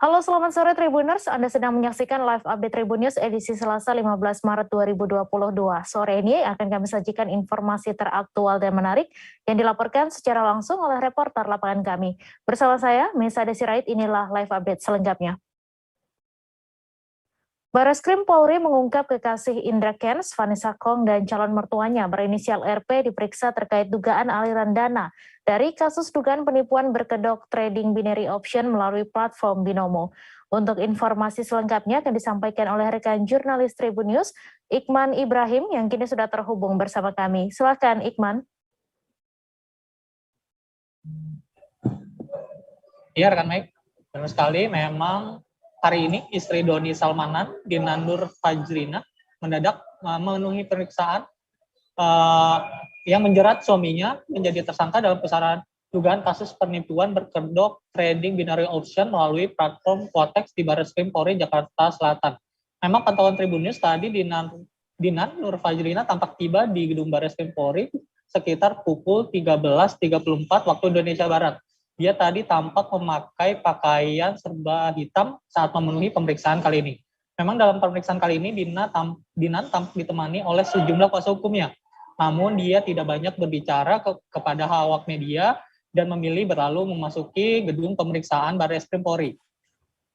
Halo, selamat sore Tribuners. Anda sedang menyaksikan live update Tribun News edisi Selasa 15 Maret 2022. Sore ini akan kami sajikan informasi teraktual dan menarik yang dilaporkan secara langsung oleh reporter lapangan kami. Bersama saya, Mesa Desirait, inilah live update selengkapnya. Barreskrim Polri mengungkap kekasih Indra Kents, Vanessa Kong, dan calon mertuanya berinisial RP diperiksa terkait dugaan aliran dana dari kasus dugaan penipuan berkedok trading binary option melalui platform Binomo. Untuk informasi selengkapnya akan disampaikan oleh rekan jurnalis Tribun News, Iqman Ibrahim, yang kini sudah terhubung bersama kami. Silakan, Iqman. Iya, rekan Mike. Benar sekali, memang hari ini istri Doni Salmanan, Dina Nur Fajrina, mendadak memenuhi pemeriksaan yang menjerat suaminya menjadi tersangka dalam pusaran dugaan kasus penipuan berkedok trading binary option melalui platform Quotex di Barreskrim Polri Jakarta Selatan. Memang pantauan Tribun News tadi Dina Nur Fajrina tampak tiba di gedung Barreskrim Polri sekitar pukul 13.34 waktu Indonesia Barat. Dia tadi tampak memakai pakaian serba hitam saat memenuhi pemeriksaan kali ini. Memang dalam pemeriksaan kali ini Dina tampak ditemani oleh sejumlah kuasa hukumnya. Namun dia tidak banyak berbicara kepada awak media dan memilih berlalu memasuki gedung pemeriksaan Barreskrim Polri.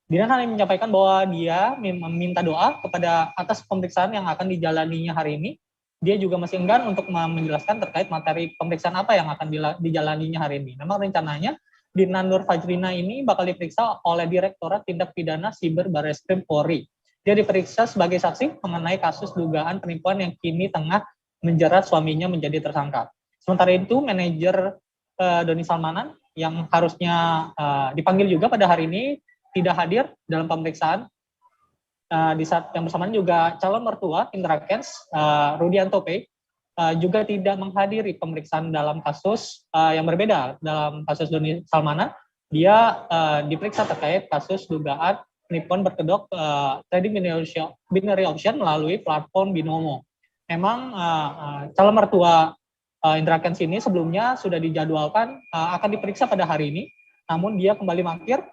Dina hanya menyampaikan bahwa dia meminta doa kepada atas pemeriksaan yang akan dijalaninya hari ini. Dia juga masih enggan untuk menjelaskan terkait materi pemeriksaan apa yang akan dijalaninya hari ini. Memang rencananya Dina Nur Fajrina ini bakal diperiksa oleh Direktorat Tindak Pidana Siber Barreskrim Polri. Dia diperiksa sebagai saksi mengenai kasus dugaan penipuan yang kini tengah menjerat suaminya menjadi tersangka. Sementara itu, manajer Doni Salmanan yang harusnya dipanggil juga pada hari ini tidak hadir dalam pemeriksaan. Di saat yang bersamaan juga calon mertua Indra Kents, Rudianto P, juga tidak menghadiri pemeriksaan dalam kasus yang berbeda. Dalam kasus Doni Salmanan, dia diperiksa terkait kasus dugaan penipuan berkedok trading binary option melalui platform Binomo. Memang calon mertua Indra Kents ini sebelumnya sudah dijadwalkan akan diperiksa pada hari ini, namun dia kembali mangkir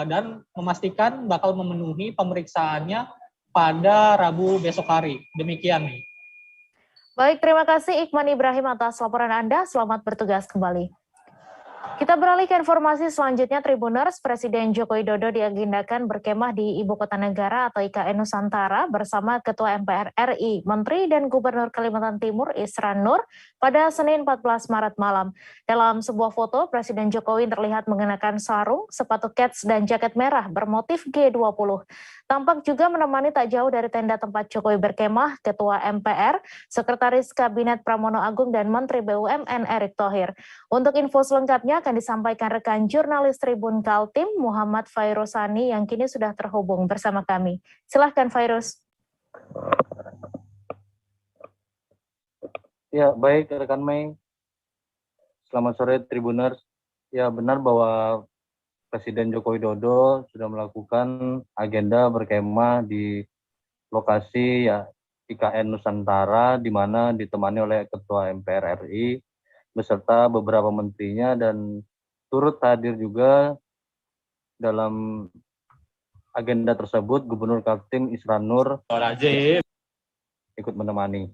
dan memastikan bakal memenuhi pemeriksaannya pada Rabu besok hari. Demikian nih. Baik, terima kasih Iqman Ibrahim atas laporan Anda. Selamat bertugas kembali. Kita beralih ke informasi selanjutnya, Tribuners. Presiden Joko Widodo diagendakan berkemah di Ibu Kota Negara atau IKN Nusantara bersama Ketua MPR RI, Menteri dan Gubernur Kalimantan Timur Isran Nur pada Senin 14 Maret malam. Dalam sebuah foto, Presiden Jokowi terlihat mengenakan sarung, sepatu kets, dan jaket merah bermotif G20. Tampak juga menemani tak jauh dari tenda tempat Jokowi berkemah, Ketua MPR, Sekretaris Kabinet Pramono Agung, dan Menteri BUMN Erick Thohir. Untuk info selengkapnya akan disampaikan rekan jurnalis Tribun Kaltim Muhammad Fairosani yang kini sudah terhubung bersama kami. Silahkan Fairos. Ya, baik rekan Mei. Selamat sore Tribuners. Ya, benar bahwa Presiden Joko Widodo sudah melakukan agenda berkemah di lokasi ya IKN Nusantara, di mana ditemani oleh Ketua MPR RI beserta beberapa menterinya, dan turut hadir juga dalam agenda tersebut Gubernur Kaltim Isran Nur ikut menemani.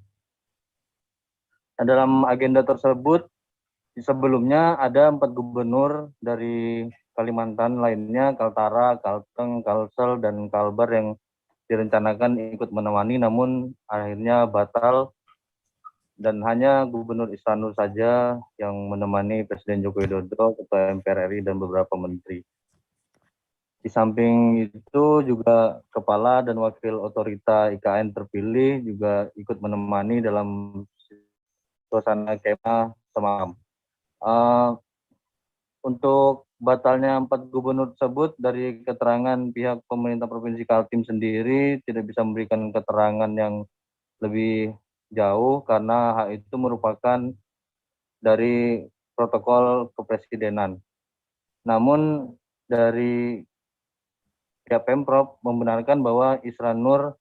Nah, dalam agenda tersebut sebelumnya ada 4 gubernur dari Kalimantan lainnya, Kaltara, Kalteng, Kalsel, dan Kalbar yang direncanakan ikut menemani, namun akhirnya batal dan hanya Gubernur Isran Nur saja yang menemani Presiden Joko Widodo, Ketua MPR RI, dan beberapa menteri. Di samping itu juga Kepala dan Wakil Otorita IKN terpilih juga ikut menemani dalam suasana kemah semalam. Untuk batalnya 4 gubernur tersebut, dari keterangan pihak pemerintah Provinsi Kaltim sendiri tidak bisa memberikan keterangan yang lebih jauh karena hal itu merupakan dari protokol kepresidenan. Namun dari pihak Pemprov membenarkan bahwa Isran Nur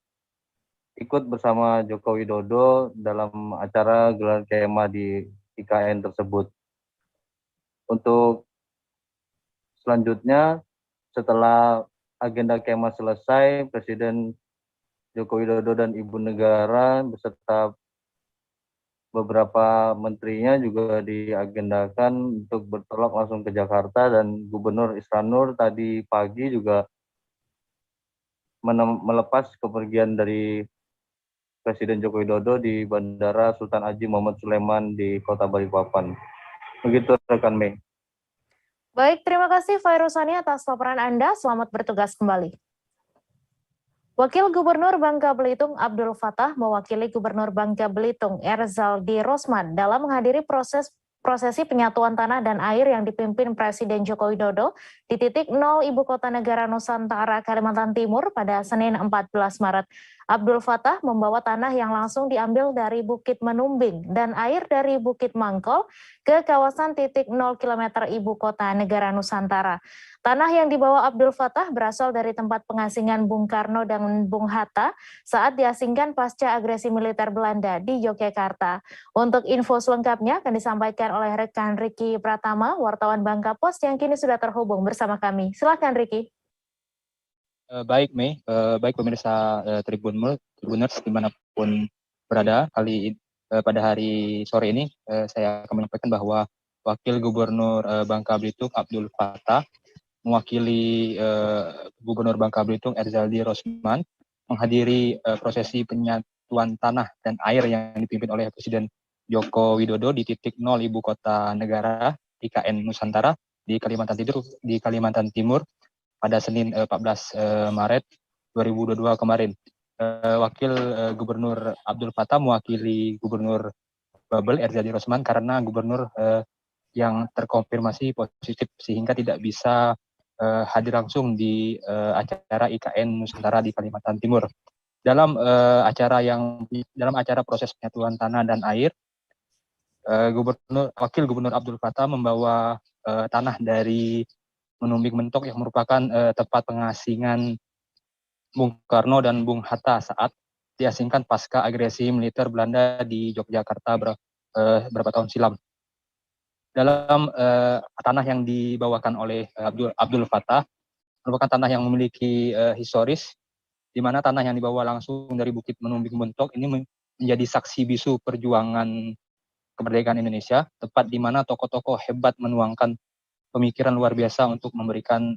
ikut bersama Joko Widodo dalam acara gelar kemah di IKN tersebut. Untuk selanjutnya, setelah agenda kemah selesai, Presiden Joko Widodo dan Ibu Negara beserta beberapa menterinya juga diagendakan untuk bertolak langsung ke Jakarta, dan Gubernur Isranur tadi pagi juga melepas kepergian dari Presiden Joko Widodo di Bandara Sultan Haji Muhammad Sulaiman di Kota Balikpapan. Begitu rekan Mei. Baik, terima kasih Fairuzani atas laporan Anda. Selamat bertugas kembali. Wakil Gubernur Bangka Belitung Abdul Fattah mewakili Gubernur Bangka Belitung Erzaldi Rosman dalam menghadiri prosesi penyatuan tanah dan air yang dipimpin Presiden Joko Widodo di titik 0 Ibu Kota Negara Nusantara Kalimantan Timur pada Senin 14 Maret. Abdul Fattah membawa tanah yang langsung diambil dari Bukit Menumbing dan air dari Bukit Mangkol ke kawasan titik 0 km Ibu Kota Negara Nusantara. Tanah yang dibawa Abdul Fattah berasal dari tempat pengasingan Bung Karno dan Bung Hatta saat diasingkan pasca agresi militer Belanda di Yogyakarta. Untuk info selengkapnya akan disampaikan oleh rekan Riki Pratama, wartawan Bangka Post yang kini sudah terhubung bersama kami. Silakan Riki. Baik Mei, baik pemirsa Tribuners dimanapun berada, pada hari sore ini saya akan menyampaikan bahwa Wakil Gubernur Bangka Belitung Abdul Fattah mewakili Gubernur Bangka Belitung Erzaldi Rosman menghadiri prosesi penyatuan tanah dan air yang dipimpin oleh Presiden Joko Widodo di titik 0 Ibu Kota Negara IKN Nusantara di Kalimantan Timur pada Senin 14 Maret 2022 kemarin. Wakil Gubernur Abdul Fattah mewakili Gubernur Babel Erzaldi Rosman karena gubernur yang terkonfirmasi positif sehingga tidak bisa hadir langsung di acara IKN Nusantara di Kalimantan Timur. Dalam acara proses penyatuan tanah dan air, Wakil Gubernur Abdul Fattah membawa tanah dari Menumbing Mentok yang merupakan tempat pengasingan Bung Karno dan Bung Hatta saat diasingkan pasca agresi militer Belanda di Yogyakarta beberapa tahun silam. Dalam tanah yang dibawakan oleh Abdul Fattah merupakan tanah yang memiliki historis, di mana tanah yang dibawa langsung dari Bukit Menumbing Mentok ini menjadi saksi bisu perjuangan kemerdekaan Indonesia, tepat di mana tokoh-tokoh hebat menuangkan pemikiran luar biasa untuk memberikan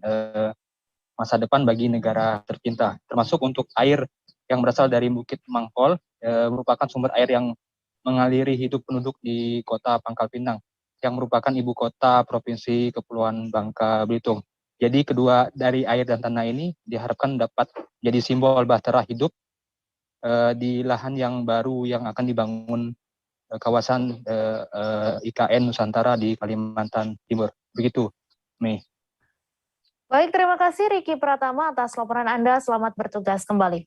masa depan bagi negara tercinta, termasuk untuk air yang berasal dari Bukit Mangkol, merupakan sumber air yang mengaliri hidup penduduk di kota Pangkal Pinang, yang merupakan ibu kota Provinsi Kepulauan Bangka Belitung. Jadi kedua dari air dan tanah ini diharapkan dapat jadi simbol bahtera hidup di lahan yang baru yang akan dibangun kawasan IKN Nusantara di Kalimantan Timur. Begitu, Mei. Baik, terima kasih Riki Pratama atas laporan Anda. Selamat bertugas kembali.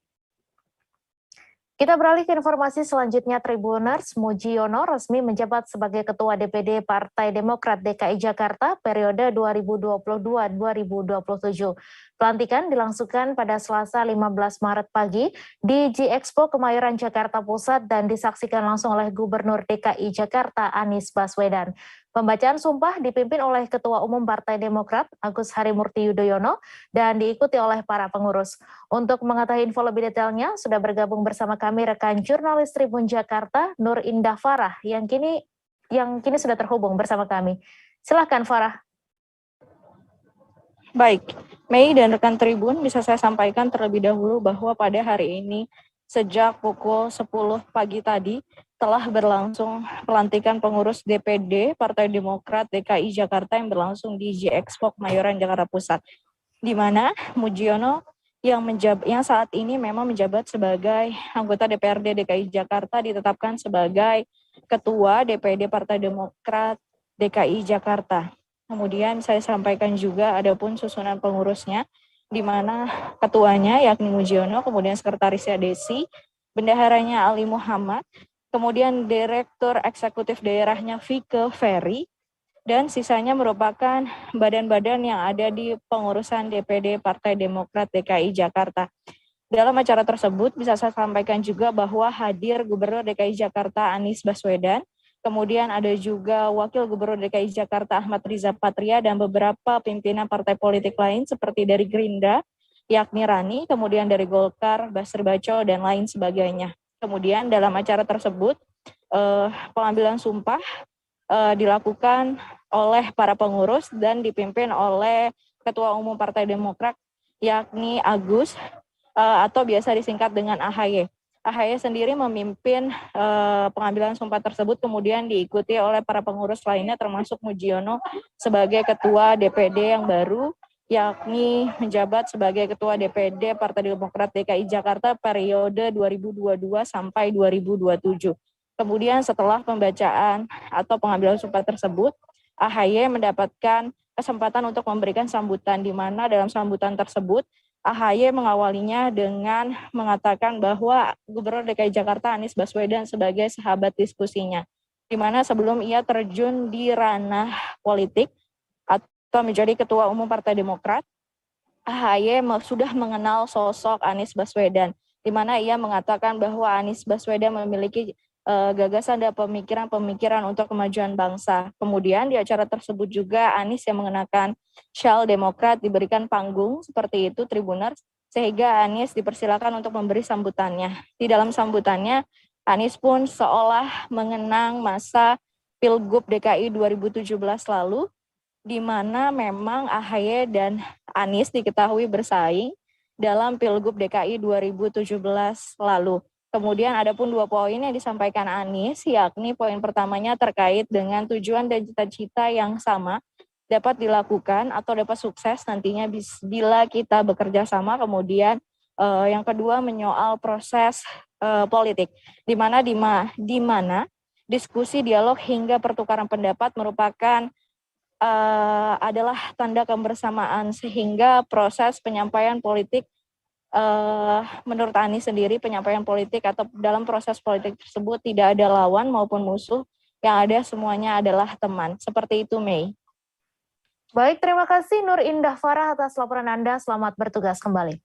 Kita beralih ke informasi selanjutnya. Tribuners, Mujiono resmi menjabat sebagai Ketua DPD Partai Demokrat DKI Jakarta periode 2022-2027. Pelantikan dilangsungkan pada Selasa 15 Maret pagi di G-Expo Kemayoran Jakarta Pusat dan disaksikan langsung oleh Gubernur DKI Jakarta Anies Baswedan. Pembacaan sumpah dipimpin oleh Ketua Umum Partai Demokrat Agus Harimurti Yudhoyono dan diikuti oleh para pengurus. Untuk mengetahui info lebih detailnya, sudah bergabung bersama kami rekan jurnalis Tribun Jakarta Nur Indah Farah yang kini sudah terhubung bersama kami. Silakan Farah. Baik, Mei dan rekan Tribun, bisa saya sampaikan terlebih dahulu bahwa pada hari ini sejak pukul 10 pagi tadi telah berlangsung pelantikan pengurus DPD Partai Demokrat DKI Jakarta yang berlangsung di G-Expo Kemayoran Jakarta Pusat, di mana Mujiono yang saat ini memang menjabat sebagai anggota DPRD DKI Jakarta ditetapkan sebagai Ketua DPD Partai Demokrat DKI Jakarta. Kemudian saya sampaikan juga adapun susunan pengurusnya, di mana ketuanya yakni Mujiono, kemudian sekretarisnya Desi, bendaharanya Ali Muhammad, kemudian direktur eksekutif daerahnya Vike Ferry, dan sisanya merupakan badan-badan yang ada di pengurusan DPD Partai Demokrat DKI Jakarta. Dalam acara tersebut bisa saya sampaikan juga bahwa hadir Gubernur DKI Jakarta Anies Baswedan, kemudian ada juga Wakil Gubernur DKI Jakarta Ahmad Riza Patria dan beberapa pimpinan partai politik lain seperti dari Gerindra, yakni Rani, kemudian dari Golkar, Basri Baco, dan lain sebagainya. Kemudian dalam acara tersebut, pengambilan sumpah dilakukan oleh para pengurus dan dipimpin oleh Ketua Umum Partai Demokrat, yakni Agus, atau biasa disingkat dengan AHY. AHY sendiri memimpin pengambilan sumpah tersebut, kemudian diikuti oleh para pengurus lainnya termasuk Mujiono sebagai Ketua DPD yang baru, yakni menjabat sebagai Ketua DPD Partai Demokrat DKI Jakarta periode 2022 sampai 2027. Kemudian setelah pembacaan atau pengambilan sumpah tersebut, AHY mendapatkan kesempatan untuk memberikan sambutan, di mana dalam sambutan tersebut AHY mengawalinya dengan mengatakan bahwa Gubernur DKI Jakarta Anies Baswedan sebagai sahabat diskusinya, di mana sebelum ia terjun di ranah politik atau menjadi Ketua Umum Partai Demokrat, AHY sudah mengenal sosok Anies Baswedan, di mana ia mengatakan bahwa Anies Baswedan memiliki gagasan dan pemikiran-pemikiran untuk kemajuan bangsa. Kemudian di acara tersebut juga Anies yang mengenakan syal Demokrat diberikan panggung seperti itu, Tribuners, sehingga Anies dipersilakan untuk memberi sambutannya. Di dalam sambutannya, Anies pun seolah mengenang masa Pilgub DKI 2017 lalu, di mana memang AHY dan Anies diketahui bersaing dalam Pilgub DKI 2017 lalu. Kemudian ada pun 2 poin yang disampaikan Anies, yakni poin pertamanya terkait dengan tujuan dan cita-cita yang sama dapat dilakukan atau dapat sukses nantinya bila kita bekerja sama. Kemudian yang kedua menyoal proses politik, di mana diskusi, dialog hingga pertukaran pendapat merupakan adalah tanda kebersamaan, sehingga proses penyampaian politik menurut Anies sendiri, penyampaian politik atau dalam proses politik tersebut tidak ada lawan maupun musuh, yang ada semuanya adalah teman. Seperti itu, Mei. Baik, terima kasih Nur Indah Farah atas laporan Anda. Selamat bertugas kembali.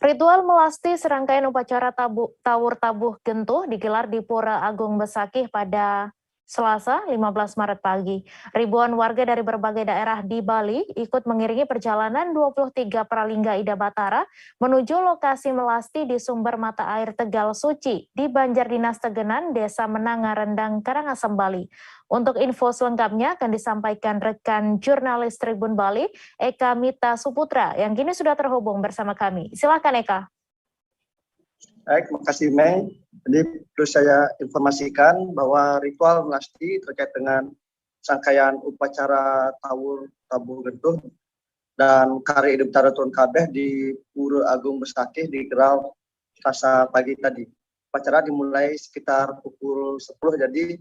Ritual melasti serangkaian upacara Tawur Tabuh Gentuh digelar di Pura Agung Besakih pada Selasa 15 Maret pagi. Ribuan warga dari berbagai daerah di Bali ikut mengiringi perjalanan 23 Pralingga Ida Batara menuju lokasi melasti di sumber mata air Tegal Suci di Banjardinas Tegenan, Desa Menanga Rendang, Karangasem, Bali. Untuk info selengkapnya akan disampaikan rekan jurnalis Tribun Bali, Eka Mita Suputra, yang kini sudah terhubung bersama kami. Silakan Eka. Baik, terima kasih Mei. Jadi perlu saya informasikan bahwa ritual melasti terkait dengan rangkaian upacara Tawur Tabuh Gentuh dan Kari Hidup Tara Turun Kabeh di Pura Agung Besakih digelar Selasa pagi tadi. Upacara dimulai sekitar pukul 10, jadi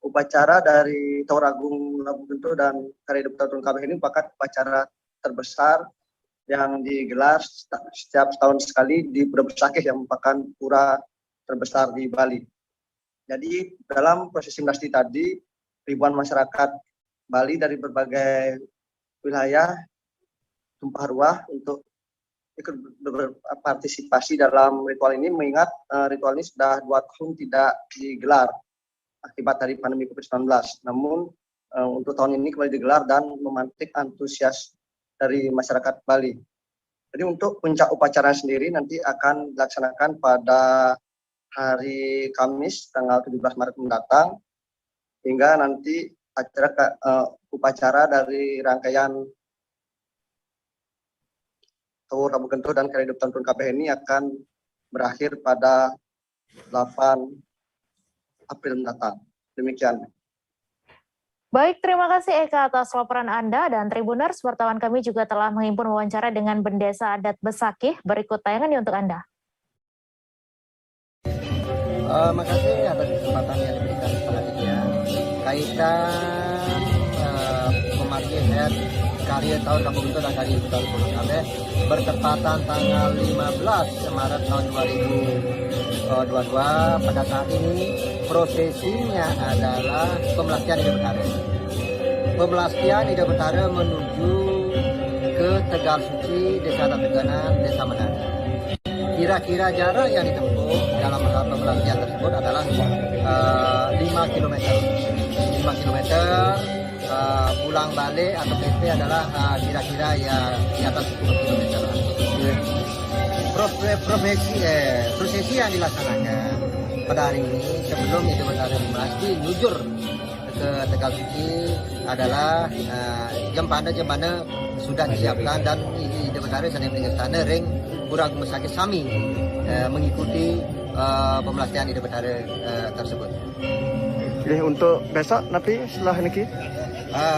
upacara dari Tawur Agung Tabuh Gentuh dan Kari Hidup Tara Turun Kabeh ini merupakan upacara terbesar yang digelar setiap tahun sekali di Pura Besakih, yang merupakan pura terbesar di Bali. Jadi dalam prosesi melasti tadi, ribuan masyarakat Bali dari berbagai wilayah tumpah ruah untuk ikut berpartisipasi dalam ritual ini, mengingat ritual ini sudah 2 tahun tidak digelar akibat dari pandemi COVID-19. Namun untuk tahun ini kembali digelar dan memantik antusias dari masyarakat Bali. Jadi untuk puncak upacara sendiri nanti akan dilaksanakan pada hari Kamis tanggal 17 Maret mendatang, hingga nanti upacara dari rangkaian Tawur Tabuh Gentuh dan Kari Hidup Tara Turun Kabeh ini akan berakhir pada 8 April mendatang. Demikian. Baik, terima kasih Eka atas laporan Anda, dan Tribuners, wartawan kami juga telah menghimpun wawancara dengan Bendesa Adat Besakih. Berikut tayangan ini untuk Anda. Makasih atas kesempatan yang diberikan selanjutnya kaitan pemakaian Kari Tawur Tabuh Gentuh dan Kari Hidup Tara Turun Kabeh bertepatan tanggal 15 Maret tahun 2022. Pada saat ini prosesinya adalah pemelastian Ida Betara. Pemelastian Ida Betara menuju ke Tegal Suci, Desa Tegenan, Desa Menara. Kira-kira jarak yang ditempuh dalam hal pemelastian tersebut adalah 5 km. 5 km pulang balik atau PP adalah kira-kira ya di atas 10 km. Prosesi yang dilaksanakan pada hari ini sebelum Idul Fitri Melasti menuju ke Tegal Suci adalah jembana sudah disiapkan dan Idul Fitri sana meninggalkan ring kurang sakit sami mengikuti pemelastian Idul Fitri tersebut. Jadi untuk besok nanti setelah ini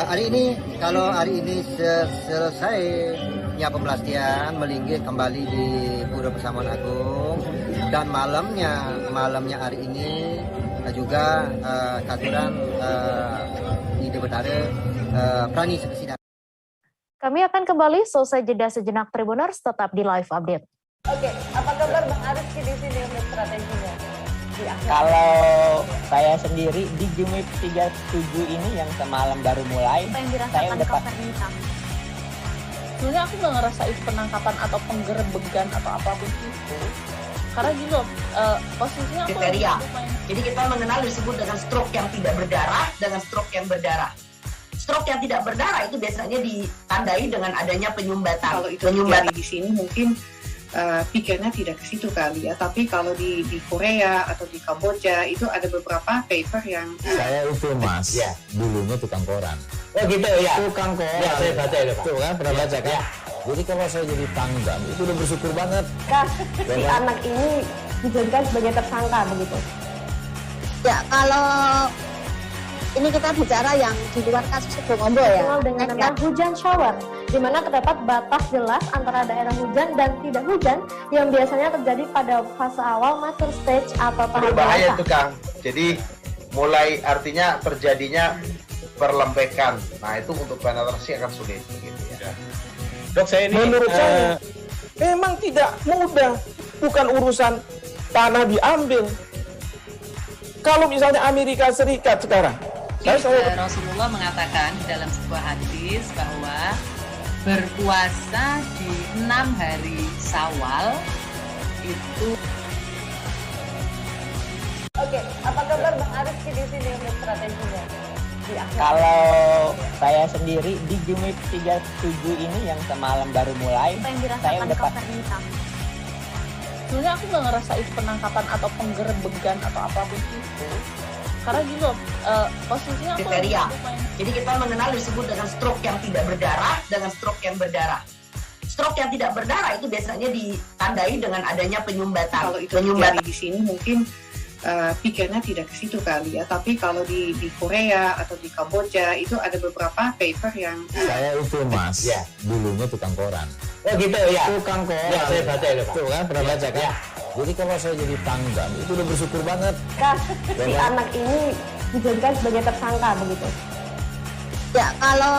hari ini kalau hari ini selesainya pemelastian melinggih kembali di Pura Persamaan Agung dan malamnya hari ini juga katuran Idul Fitri Prani Sekesidan. Kami akan kembali selesai jeda sejenak Tribuners, tetap di live update. Oke, apa kabar Bang Ariski di sini untuk strateginya? Kalau saya sendiri di Jumip 37 ini yang semalam baru mulai, Apa yang saya dirasakan udah Kapten Hitam? Sebenarnya aku nggak ngerasain penangkapan atau penggerebegan atau apapun itu. Karena gini loh, posisinya aku Kriteria. main. Jadi kita mengenal disebut dengan stroke yang tidak berdarah dengan stroke yang berdarah. Stroke yang tidak berdarah itu biasanya ditandai dengan adanya penyumbatan. Kalau itu terjadi di sini mungkin pikirnya tidak ke situ kali ya. Tapi kalau di Korea atau di Kamboja itu ada beberapa paper yang saya itu Mas, ya, dulunya tukang koran. Oh gitu ya. Tukang koran. Ya, saya baca itu Pak. Tuh kan, pernah baca kan? Ya. Jadi kalau saya jadi tanggam itu udah bersyukur banget. Si anak ini dijadikan sebagai tersangka begitu. Ya, kalau ini kita bicara yang di luar kasus Bongombo ya. Dikenal dengan nama hujan shower, di mana terdapat batas jelas antara daerah hujan dan tidak hujan yang biasanya terjadi pada fase awal mature stage atau tahap berbahaya dewasa. itu Kang. Jadi mulai artinya terjadinya perlembekan. Nah itu untuk penetrasi akan sulit. Gitu ya. Dok, saya ini menurut saya memang tidak mudah, bukan urusan tanah diambil. Kalau misalnya Amerika Serikat sekarang, Rasulullah mengatakan dalam sebuah hadis bahwa berpuasa di 6 hari Syawal itu. Oke, apa kabar Bang Ariski di sini untuk strateginya? Kalau saya sendiri di Jumip 37 ini yang semalam baru mulai, Apa yang saya dirasakan udah Kapten Hitam? Sebenarnya aku nggak ngerasain penangkapan atau penggerebegan atau apapun itu. Karena gini loh, posisinya aku Kriteria. main. Jadi kita mengenal disebut dengan stroke yang tidak berdarah dengan stroke yang berdarah. Stroke yang tidak berdarah itu biasanya ditandai dengan adanya penyumbatan. kalau itu terjadi di sini mungkin pikirnya tidak ke situ kali ya. Tapi kalau di Korea atau di Kamboja itu ada beberapa paper yang saya itu Mas, ya, dulunya tukang koran. Oh gitu ya. Tukang koran. Ya, saya baca itu Pak. Tuh kan, pernah baca kan? Ya. Jadi kalau saya jadi tanggam itu udah bersyukur banget. Si anak ini dijadikan sebagai tersangka begitu. Ya, kalau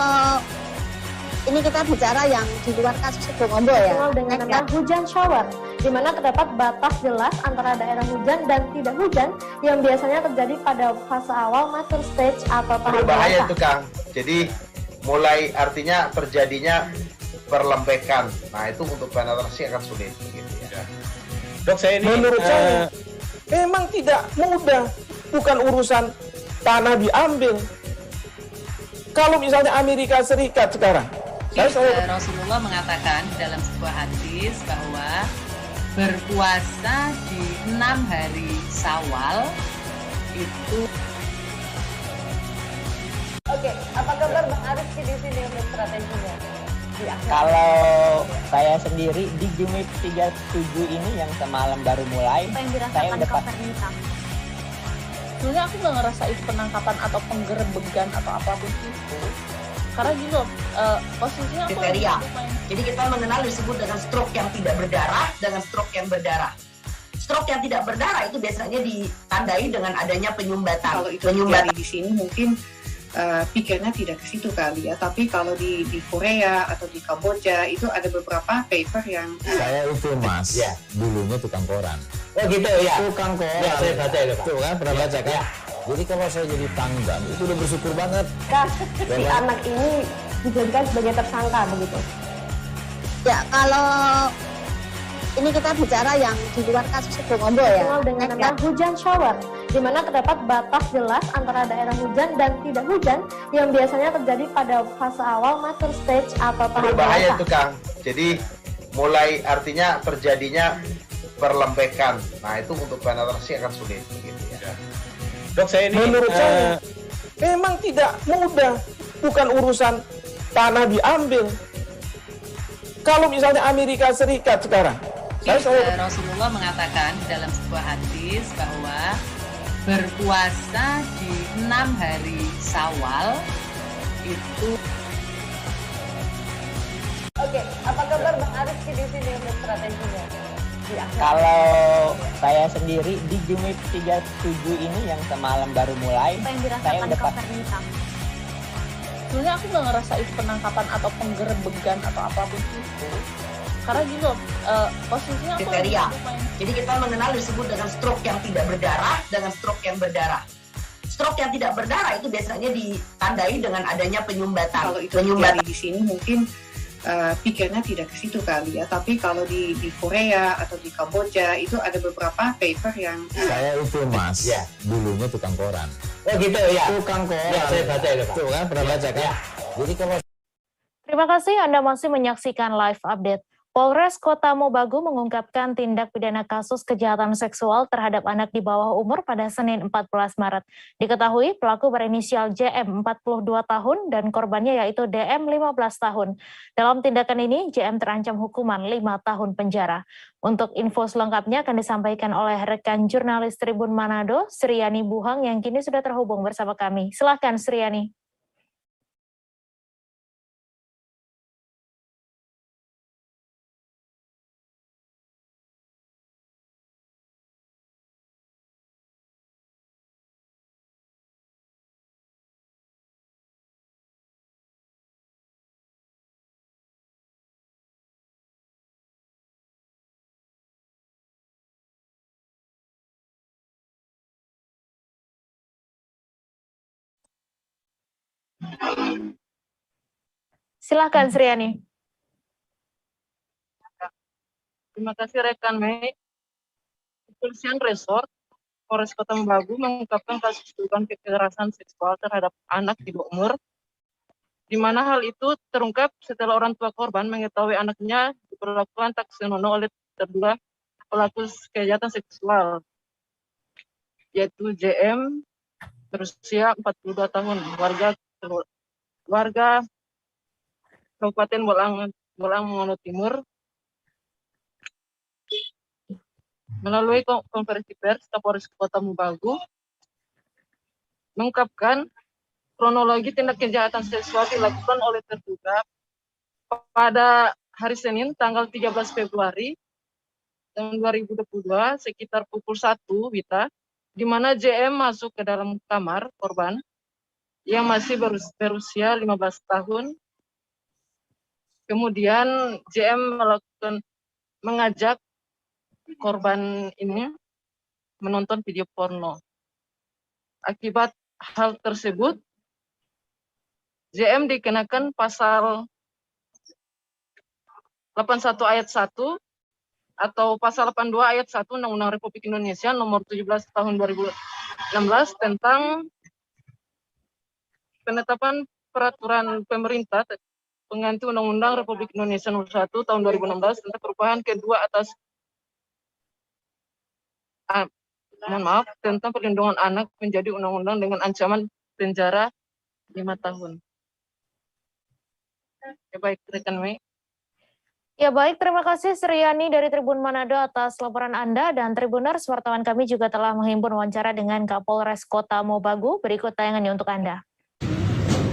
ini kita bicara yang di luar kasus Bongombo ya. Dikenal dengan nama hujan shower, di mana terdapat batas jelas antara daerah hujan dan tidak hujan yang biasanya terjadi pada fase awal mature stage atau tahap berbahaya dewasa. itu Kang. Jadi mulai artinya terjadinya perlembekan. Nah itu untuk penetrasi akan sulit. Gitu ya. Dok, saya ini menurut saya memang tidak mudah, bukan urusan tanah diambil. Kalau misalnya Amerika Serikat sekarang, Rasulullah mengatakan dalam sebuah hadis bahwa berpuasa di 6 hari Syawal itu. Oke, apa kabar Bang Ariski di sini untuk strateginya? Kalau saya sendiri di Jumip 37 ini yang semalam baru mulai, Apa yang saya dirasakan udah Kapten Hitam? Sebenarnya aku nggak ngerasain penangkapan atau penggerebegan atau apapun itu. Karena gini loh, posisinya aku Kriteria. main. Jadi kita mengenal disebut dengan stroke yang tidak berdarah dengan stroke yang berdarah. Stroke yang tidak berdarah itu biasanya ditandai dengan adanya penyumbatan. kalau itu terjadi di sini mungkin pikirnya tidak ke situ kali ya. Tapi kalau di Korea atau di Kamboja itu ada beberapa paper yang Saya itu Mas, ya, dulunya tukang koran. Oh gitu ya. Tukang koran. Ya, saya baca itu Pak. Tuh kan, pernah baca kan? Ya. Jadi kalau saya jadi tanggam itu udah bersyukur banget. Si anak ini dijadikan sebagai tersangka begitu. Ya, kalau Ini kita bicara yang di luar kasus Situbondo ya. Dengan nama hujan shower, di mana terdapat batas jelas antara daerah hujan dan tidak hujan yang biasanya terjadi pada fase awal mature stage atau tahap Berbahaya dewasa. itu Kang. Jadi mulai artinya terjadinya perlembekan. Nah itu untuk penetrasi akan sulit. Gitu ya. Dok, saya ini menurut saya memang tidak mudah. Bukan urusan tanah diambil. Kalau misalnya Amerika Serikat sekarang, Rasulullah mengatakan dalam sebuah hadis bahwa berpuasa di 6 hari Syawal itu. Oke, apa kabar Bang Arif di sini untuk strateginya? Kalau saya sendiri di Jumip 37 ini yang semalam baru mulai, saya udah Sebenarnya aku nggak ngerasa itu penangkapan atau penggerebegan atau apapun itu. Karena gini loh, posisinya aku kriteria. Jadi kita mengenal disebut dengan stroke yang tidak berdarah dengan stroke yang berdarah. Stroke yang tidak berdarah itu biasanya ditandai dengan adanya penyumbatan. Kalau itu terjadi di sini mungkin pikirnya tidak ke situ kali ya. Tapi kalau di Korea atau di Kamboja itu ada beberapa paper yang saya itu Mas, dulunya tukang koran. Oh gitu ya. Tukang koran. Ya, saya baca itu Pak. Tuh kan pernah baca kan? Jadi kalau Terima kasih Anda masih menyaksikan live update. Polres Kota Mobagu mengungkapkan tindak pidana kasus kejahatan seksual terhadap anak di bawah umur pada Senin 14 Maret. Diketahui pelaku berinisial JM 42 tahun dan korbannya yaitu DM 15 tahun. Dalam tindakan ini, JM terancam hukuman 5 tahun penjara. Untuk info selengkapnya akan disampaikan oleh rekan jurnalis Tribun Manado, Sriani Buhang yang kini sudah terhubung bersama kami. Silakan Sriani. Silakan Sriani. Terima kasih rekan Mei. Kepolisian Resort Polres Kota Mobagu mengungkapkan kasus dugaan kekerasan seksual terhadap anak di bawah umur, di mana hal itu terungkap setelah orang tua korban mengetahui anaknya diperlakukan tak senonoh oleh terduga pelaku kejahatan seksual, yaitu JM berusia 42 tahun, warga Kabupaten Bolang Mongono Timur. Melalui konferensi pers, Kapolres Kota Mobagu mengungkapkan kronologi tindak kejahatan seksual dilakukan oleh terduga pada hari Senin tanggal 13 Februari tahun 2022 sekitar pukul 1 WITA, di mana JM masuk ke dalam kamar korban yang masih berusia 15 tahun. Kemudian JM mengajak korban ini menonton video porno. Akibat hal tersebut, JM dikenakan pasal 81 ayat 1 atau pasal 82 ayat 1 Undang-Undang Republik Indonesia nomor 17 tahun 2016 tentang penetapan peraturan pemerintah pengganti Undang-Undang Republik Indonesia nomor 1 tahun 2016 tentang perubahan kedua atas tentang perlindungan anak menjadi undang-undang dengan ancaman penjara 5 tahun. Ya, baik, rekan Mei. Ya baik, terima kasih Sriani dari Tribun Manado atas laporan Anda, dan Tribuners, wartawan kami juga telah menghimpun wawancara dengan Kapolres Kota Mobagu. Berikut tayangannya untuk Anda.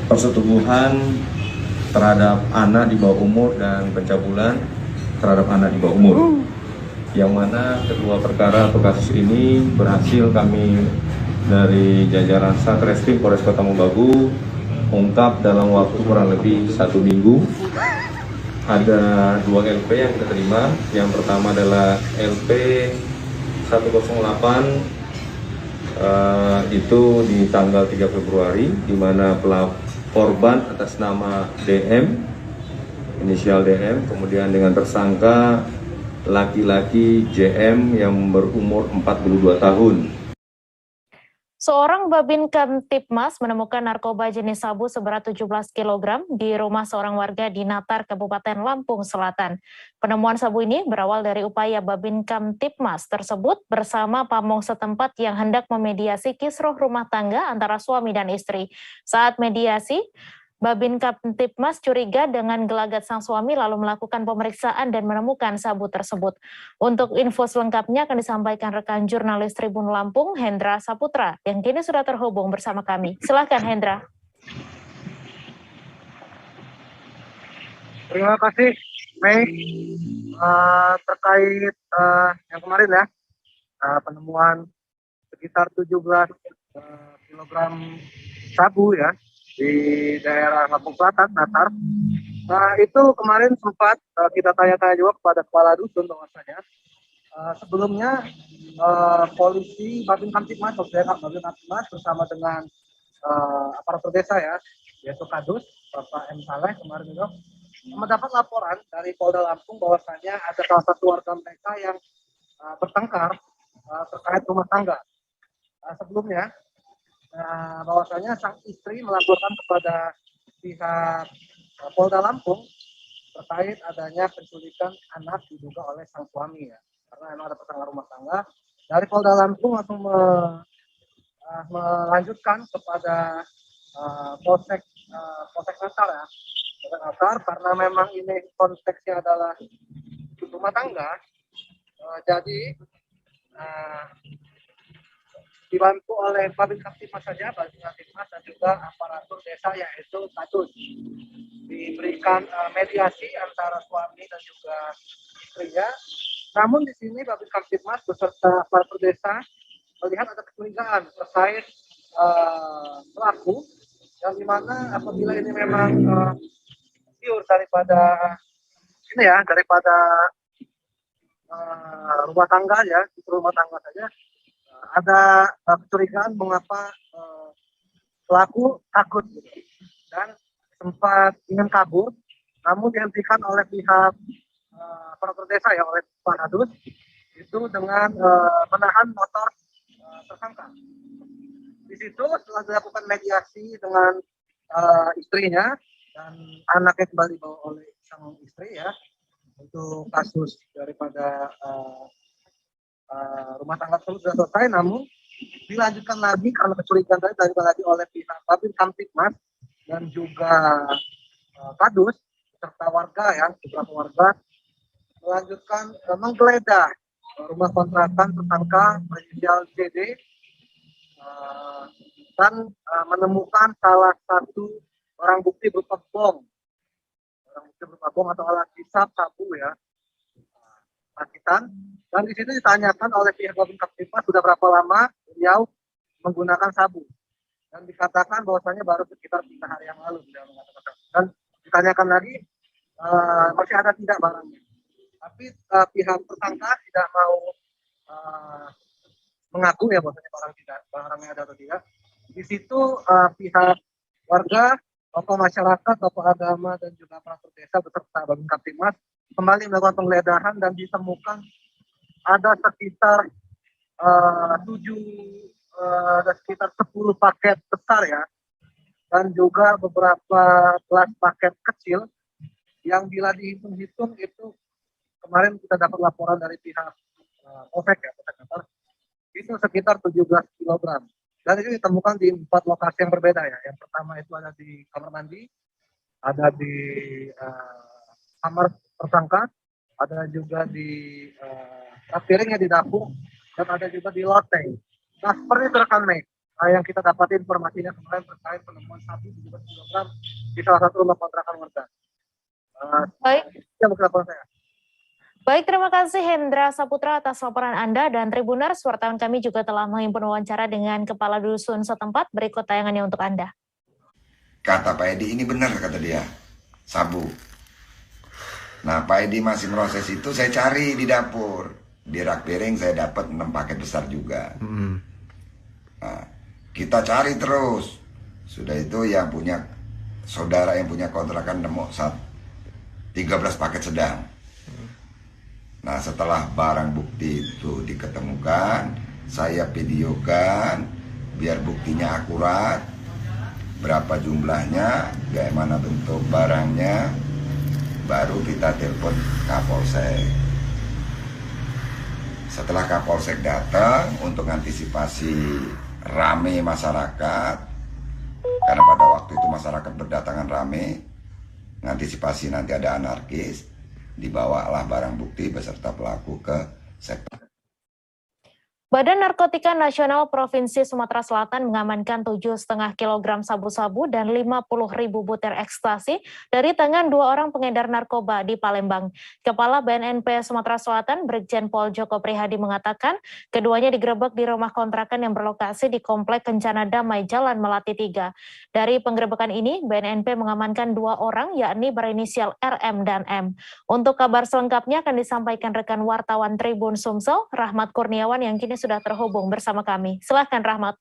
Persetubuhan terhadap anak di bawah umur dan pencabulan terhadap anak di bawah umur. Yang mana kedua perkara atau kasus ini berhasil kami dari jajaran Satreskrim Polres Kota Mobagu ungkap dalam waktu kurang lebih 1 minggu. Ada 2 LP yang kita terima. Yang pertama adalah LP 108 itu di tanggal 3 Februari, di mana korban atas nama DM, inisial DM, kemudian dengan tersangka laki-laki JM yang berumur 42 tahun. Seorang Babin Kamtibmas menemukan narkoba jenis sabu seberat 17 kg di rumah seorang warga di Natar, Kabupaten Lampung Selatan. Penemuan sabu ini berawal dari upaya Babin Kamtibmas tersebut bersama pamong setempat yang hendak memediasi kisruh rumah tangga antara suami dan istri. Saat mediasi, Babin Kamtibmas curiga dengan gelagat sang suami lalu melakukan pemeriksaan dan menemukan sabu tersebut. Untuk info selengkapnya akan disampaikan rekan jurnalis Tribun Lampung, Hendra Saputra, yang kini sudah terhubung bersama kami. Silakan Hendra. Terima kasih, Mei. Terkait yang kemarin ya, penemuan sekitar 17 kg sabu ya, di daerah Lampung Selatan, Natar. Itu kemarin sempat kita tanya-tanya juga kepada kepala dusun bahwasanya sebelumnya polisi Babin Kamtibmas bersama dengan aparatur desa ya, yaitu Kadus, Bapak M. Saleh kemarin itu mendapat laporan dari Polda Lampung bahwasanya ada salah satu warga mereka yang bertengkar terkait rumah tangga. Sebelumnya bahwasanya sang istri melaporkan kepada pihak Polda Lampung terkait adanya penculikan anak diduga oleh sang suami ya, karena memang ada pertengkaran rumah tangga. Dari Polda Lampung langsung melanjutkan kepada Polsek Natar ya, Natar, karena memang ini konteksnya adalah rumah tangga, jadi dibantu oleh Babin Kamtibmas saja, Babin Kamtibmas dan juga aparatur desa yaitu Kadus. Diberikan mediasi antara suami dan juga istrinya. Namun di sini Babin Kamtibmas beserta aparatur desa melihat ada kecurigaan terkait pelaku, yang dimana apabila ini memang pure daripada ini ya, daripada rumah tangga ya, itu rumah tangga saja, ada kecurigaan mengapa pelaku takut dan sempat ingin kabur, namun dihentikan oleh pihak aparatur desa ya, oleh Pak Kadus itu dengan menahan motor tersangka. Di situ setelah dilakukan mediasi dengan istrinya dan anaknya kembali dibawa oleh sang istri ya, untuk kasus daripada rumah tangga tersebut sudah selesai, namun dilanjutkan lagi karena kecurigaan tadi dilanjutkan lagi oleh pihak Babin Kamtibmas dan juga Kadus serta warga ya, beberapa warga melanjutkan menggeledah rumah kontrakan tersangka berinisial JD dan menemukan salah satu barang bukti berupa bom atau alat hisap sabu ya, rakitan. Dan di situ ditanyakan oleh pihak Babin Kamtibmas sudah berapa lama beliau menggunakan sabu, dan dikatakan bahwasanya baru sekitar 3 hari yang lalu beliau mengatakan. Dan ditanyakan lagi masih ada tidak barangnya, tapi pihak tersangka tidak mau mengaku ya bahwasanya barangnya ada atau tidak. Di situ pihak warga, tokoh masyarakat, tokoh agama dan juga aparatur desa beserta Babin Kamtibmas kembali melakukan penggeledahan dan ditemukan ada sekitar 10 paket besar ya, dan juga beberapa belas paket kecil yang bila dihitung-hitung itu kemarin kita dapat laporan dari pihak Polsek ya, itu sekitar 17 kg. Dan itu ditemukan di 4 lokasi yang berbeda ya. Yang pertama itu ada di kamar mandi, ada di kamar tersangka, ada juga di piringnya di dapur, dan ada juga di loteng. Nah, seperti itu rekan Mei, yang kita dapat informasinya kemarin terkait penemuan sabu 17 kg di salah satu rumah kontrakan warga. Baik. Ya, laporan saya. Baik, terima kasih Hendra Saputra atas laporan Anda, dan Tribuners, wartawan kami juga telah menghimpun wawancara dengan Kepala Dusun setempat. Berikut tayangannya untuk Anda. Kata Pak Edi, ini benar kata dia, sabu. Nah, Pak Edi masih proses itu, saya cari di dapur. Di rak piring saya dapat 6 paket besar juga. Nah, kita cari terus. Sudah itu yang punya, saudara yang punya kontrakan nemu 13 paket sedang. Nah, setelah barang bukti itu diketemukan, saya videokan biar buktinya akurat, berapa jumlahnya, bagaimana bentuk barangnya, baru kita telepon Kapolsek. Setelah Kapolsek datang untuk antisipasi rame masyarakat, karena pada waktu itu masyarakat berdatangan rame, mengantisipasi nanti ada anarkis, dibawalah barang bukti beserta pelaku ke sektor. Badan Narkotika Nasional Provinsi Sumatera Selatan mengamankan 7,5 kg sabu-sabu dan 50.000 butir ekstasi dari tangan 2 orang pengedar narkoba di Palembang. Kepala BNNP Sumatera Selatan, Brigjen Pol Joko Prihadi mengatakan, keduanya digerebek di rumah kontrakan yang berlokasi di Komplek Kencana Damai Jalan Melati 3. Dari penggerebekan ini, BNNP mengamankan 2 orang, yakni berinisial RM dan M. Untuk kabar selengkapnya akan disampaikan rekan wartawan Tribun Sumsel, Rahmat Kurniawan yang kini sudah terhubung bersama kami. Silahkan Rahmat.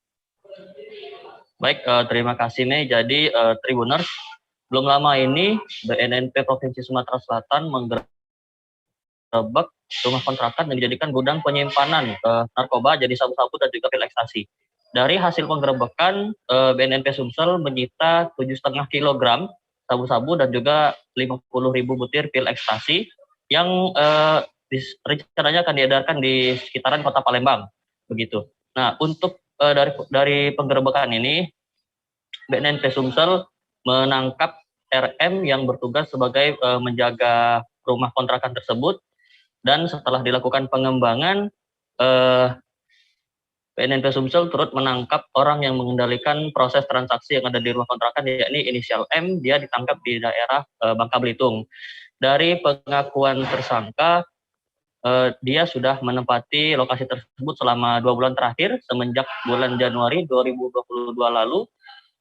Baik, terima kasih Mei. Jadi Tribuners, belum lama ini BNNP Provinsi Sumatera Selatan menggerebek rumah kontrakan yang dijadikan gudang penyimpanan narkoba, jadi sabu-sabu dan juga pil ekstasi. Dari hasil penggerebekan, BNNP Sumsel menyita 7,5 kg sabu-sabu dan juga 50.000 butir pil ekstasi yang rencananya akan diedarkan di sekitaran Kota Palembang, begitu. Nah, untuk dari penggerebekan ini, BNNP Sumsel menangkap RM yang bertugas sebagai menjaga rumah kontrakan tersebut, dan setelah dilakukan pengembangan, BNNP Sumsel turut menangkap orang yang mengendalikan proses transaksi yang ada di rumah kontrakan, yakni inisial M. Dia ditangkap di daerah Bangka Belitung. Dari pengakuan tersangka, dia sudah menempati lokasi tersebut selama 2 bulan terakhir semenjak bulan Januari 2022 lalu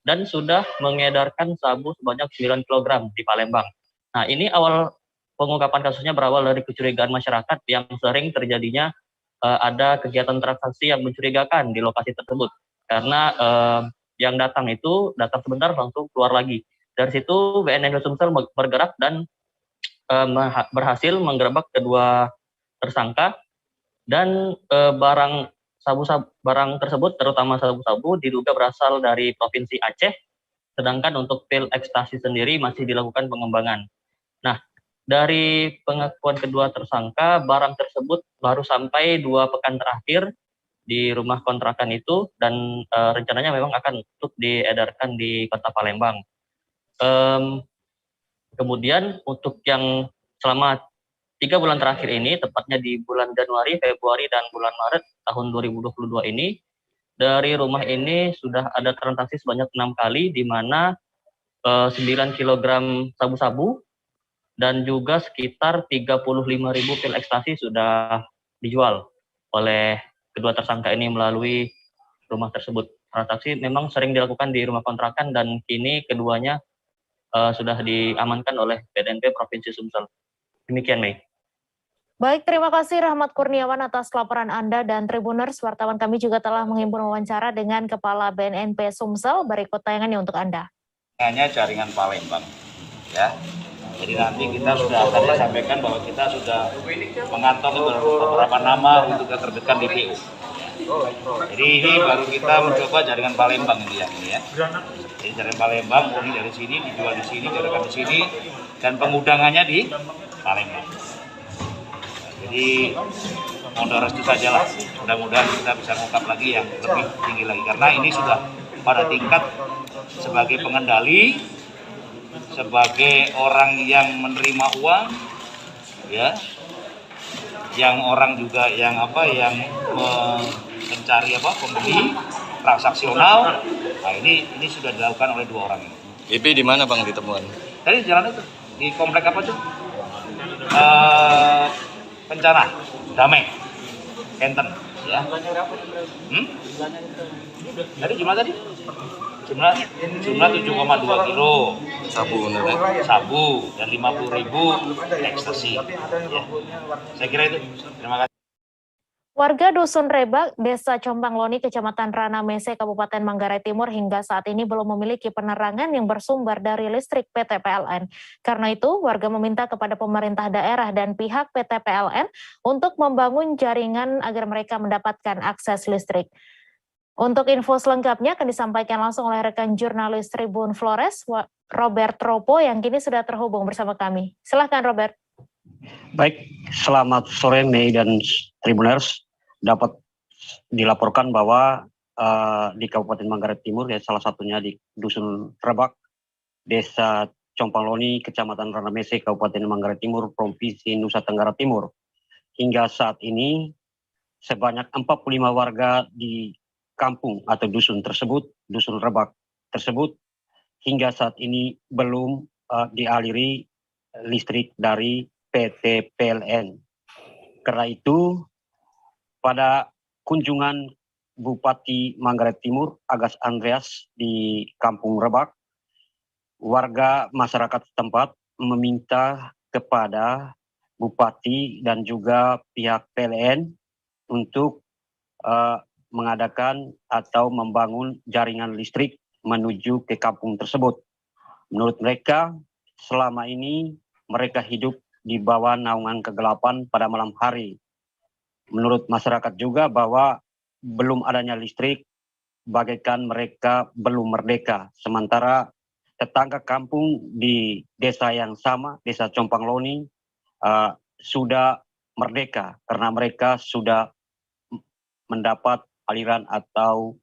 dan sudah mengedarkan sabu sebanyak 9 kg di Palembang. Nah, ini awal pengungkapan kasusnya berawal dari kecurigaan masyarakat yang sering terjadinya ada kegiatan transaksi yang mencurigakan di lokasi tersebut. Karena yang datang sebentar langsung keluar lagi. Dari situ BNNP Sumsel bergerak dan berhasil menggerebek kedua tersangka, dan barang tersebut terutama sabu-sabu diduga berasal dari Provinsi Aceh, sedangkan untuk pil ekstasi sendiri masih dilakukan pengembangan. Nah, dari pengakuan kedua tersangka, barang tersebut baru sampai 2 pekan terakhir di rumah kontrakan itu, dan rencananya memang akan untuk diedarkan di Kota Palembang. Kemudian untuk yang selama 3 bulan terakhir ini, tepatnya di bulan Januari, Februari, dan bulan Maret tahun 2022 ini, dari rumah ini sudah ada transaksi sebanyak 6 kali, di mana 9 kg sabu-sabu dan juga sekitar 35.000 pil ekstasi sudah dijual oleh kedua tersangka ini melalui rumah tersebut. Transaksi memang sering dilakukan di rumah kontrakan, dan kini keduanya sudah diamankan oleh BNNP Provinsi Sumsel. Demikian, Mei. Baik, terima kasih Rahmat Kurniawan atas laporan Anda, dan Tribuners, wartawan kami juga telah menghimpun wawancara dengan Kepala BNNP Sumsel. Berikut tayangannya untuk Anda. Hanya jaringan Palembang, ya. Jadi nanti kita sudah tadi sampaikan bahwa kita sudah mengantongi beberapa nama untuk keterdekat DPO. Jadi ini baru kita mencoba jaringan Palembang ini ya. Jadi jaringan Palembang ini dari sini dijual di sini, jaringan di sini, dan pengudangannya di Palembang. Jadi mohon restu sajalah, mudah-mudahan kita bisa mengungkap lagi yang lebih tinggi lagi, karena ini sudah pada tingkat sebagai pengendali, sebagai orang yang menerima uang, ya, yang orang juga yang mencari pembeli transaksional. Nah, ini sudah dilakukan oleh 2 orang ini. IP di mana Bang ditemukan? Tadi jalan itu di komplek apa tuh? Kencana Damai, Enten, ya. Tadi jumlah jumlah 7,2 kilo sabu dan 50.000 ekstasi. Ya. Saya kira itu. Terima kasih. Warga Dusun Rebak, Desa Compangloni, Kecamatan Ranamese, Kabupaten Manggarai Timur hingga saat ini belum memiliki penerangan yang bersumber dari listrik PT PLN. Karena itu, warga meminta kepada pemerintah daerah dan pihak PT PLN untuk membangun jaringan agar mereka mendapatkan akses listrik. Untuk info selengkapnya akan disampaikan langsung oleh rekan jurnalis Tribun Flores, Robert Tropo, yang kini sudah terhubung bersama kami. Silahkan, Robert. Baik, selamat sore Mei dan Tribuners. Dapat dilaporkan bahwa di Kabupaten Manggarai Timur, ya salah satunya di Dusun Rebak, Desa Compangloni, Kecamatan Ranamese, Kabupaten Manggarai Timur, Provinsi Nusa Tenggara Timur. Hingga saat ini sebanyak 45 warga di kampung atau dusun tersebut, Dusun Rebak tersebut, hingga saat ini belum dialiri listrik dari PT PLN. Karena itu, pada kunjungan Bupati Manggarai Timur, Agas Andreas di Kampung Rebak, warga masyarakat setempat meminta kepada Bupati dan juga pihak PLN untuk mengadakan atau membangun jaringan listrik menuju ke kampung tersebut. Menurut mereka, selama ini mereka hidup di bawah naungan kegelapan pada malam hari. Menurut masyarakat juga bahwa belum adanya listrik bagaikan mereka belum merdeka. Sementara tetangga kampung di desa yang sama, Desa Compangloni, sudah merdeka karena mereka sudah mendapat aliran atau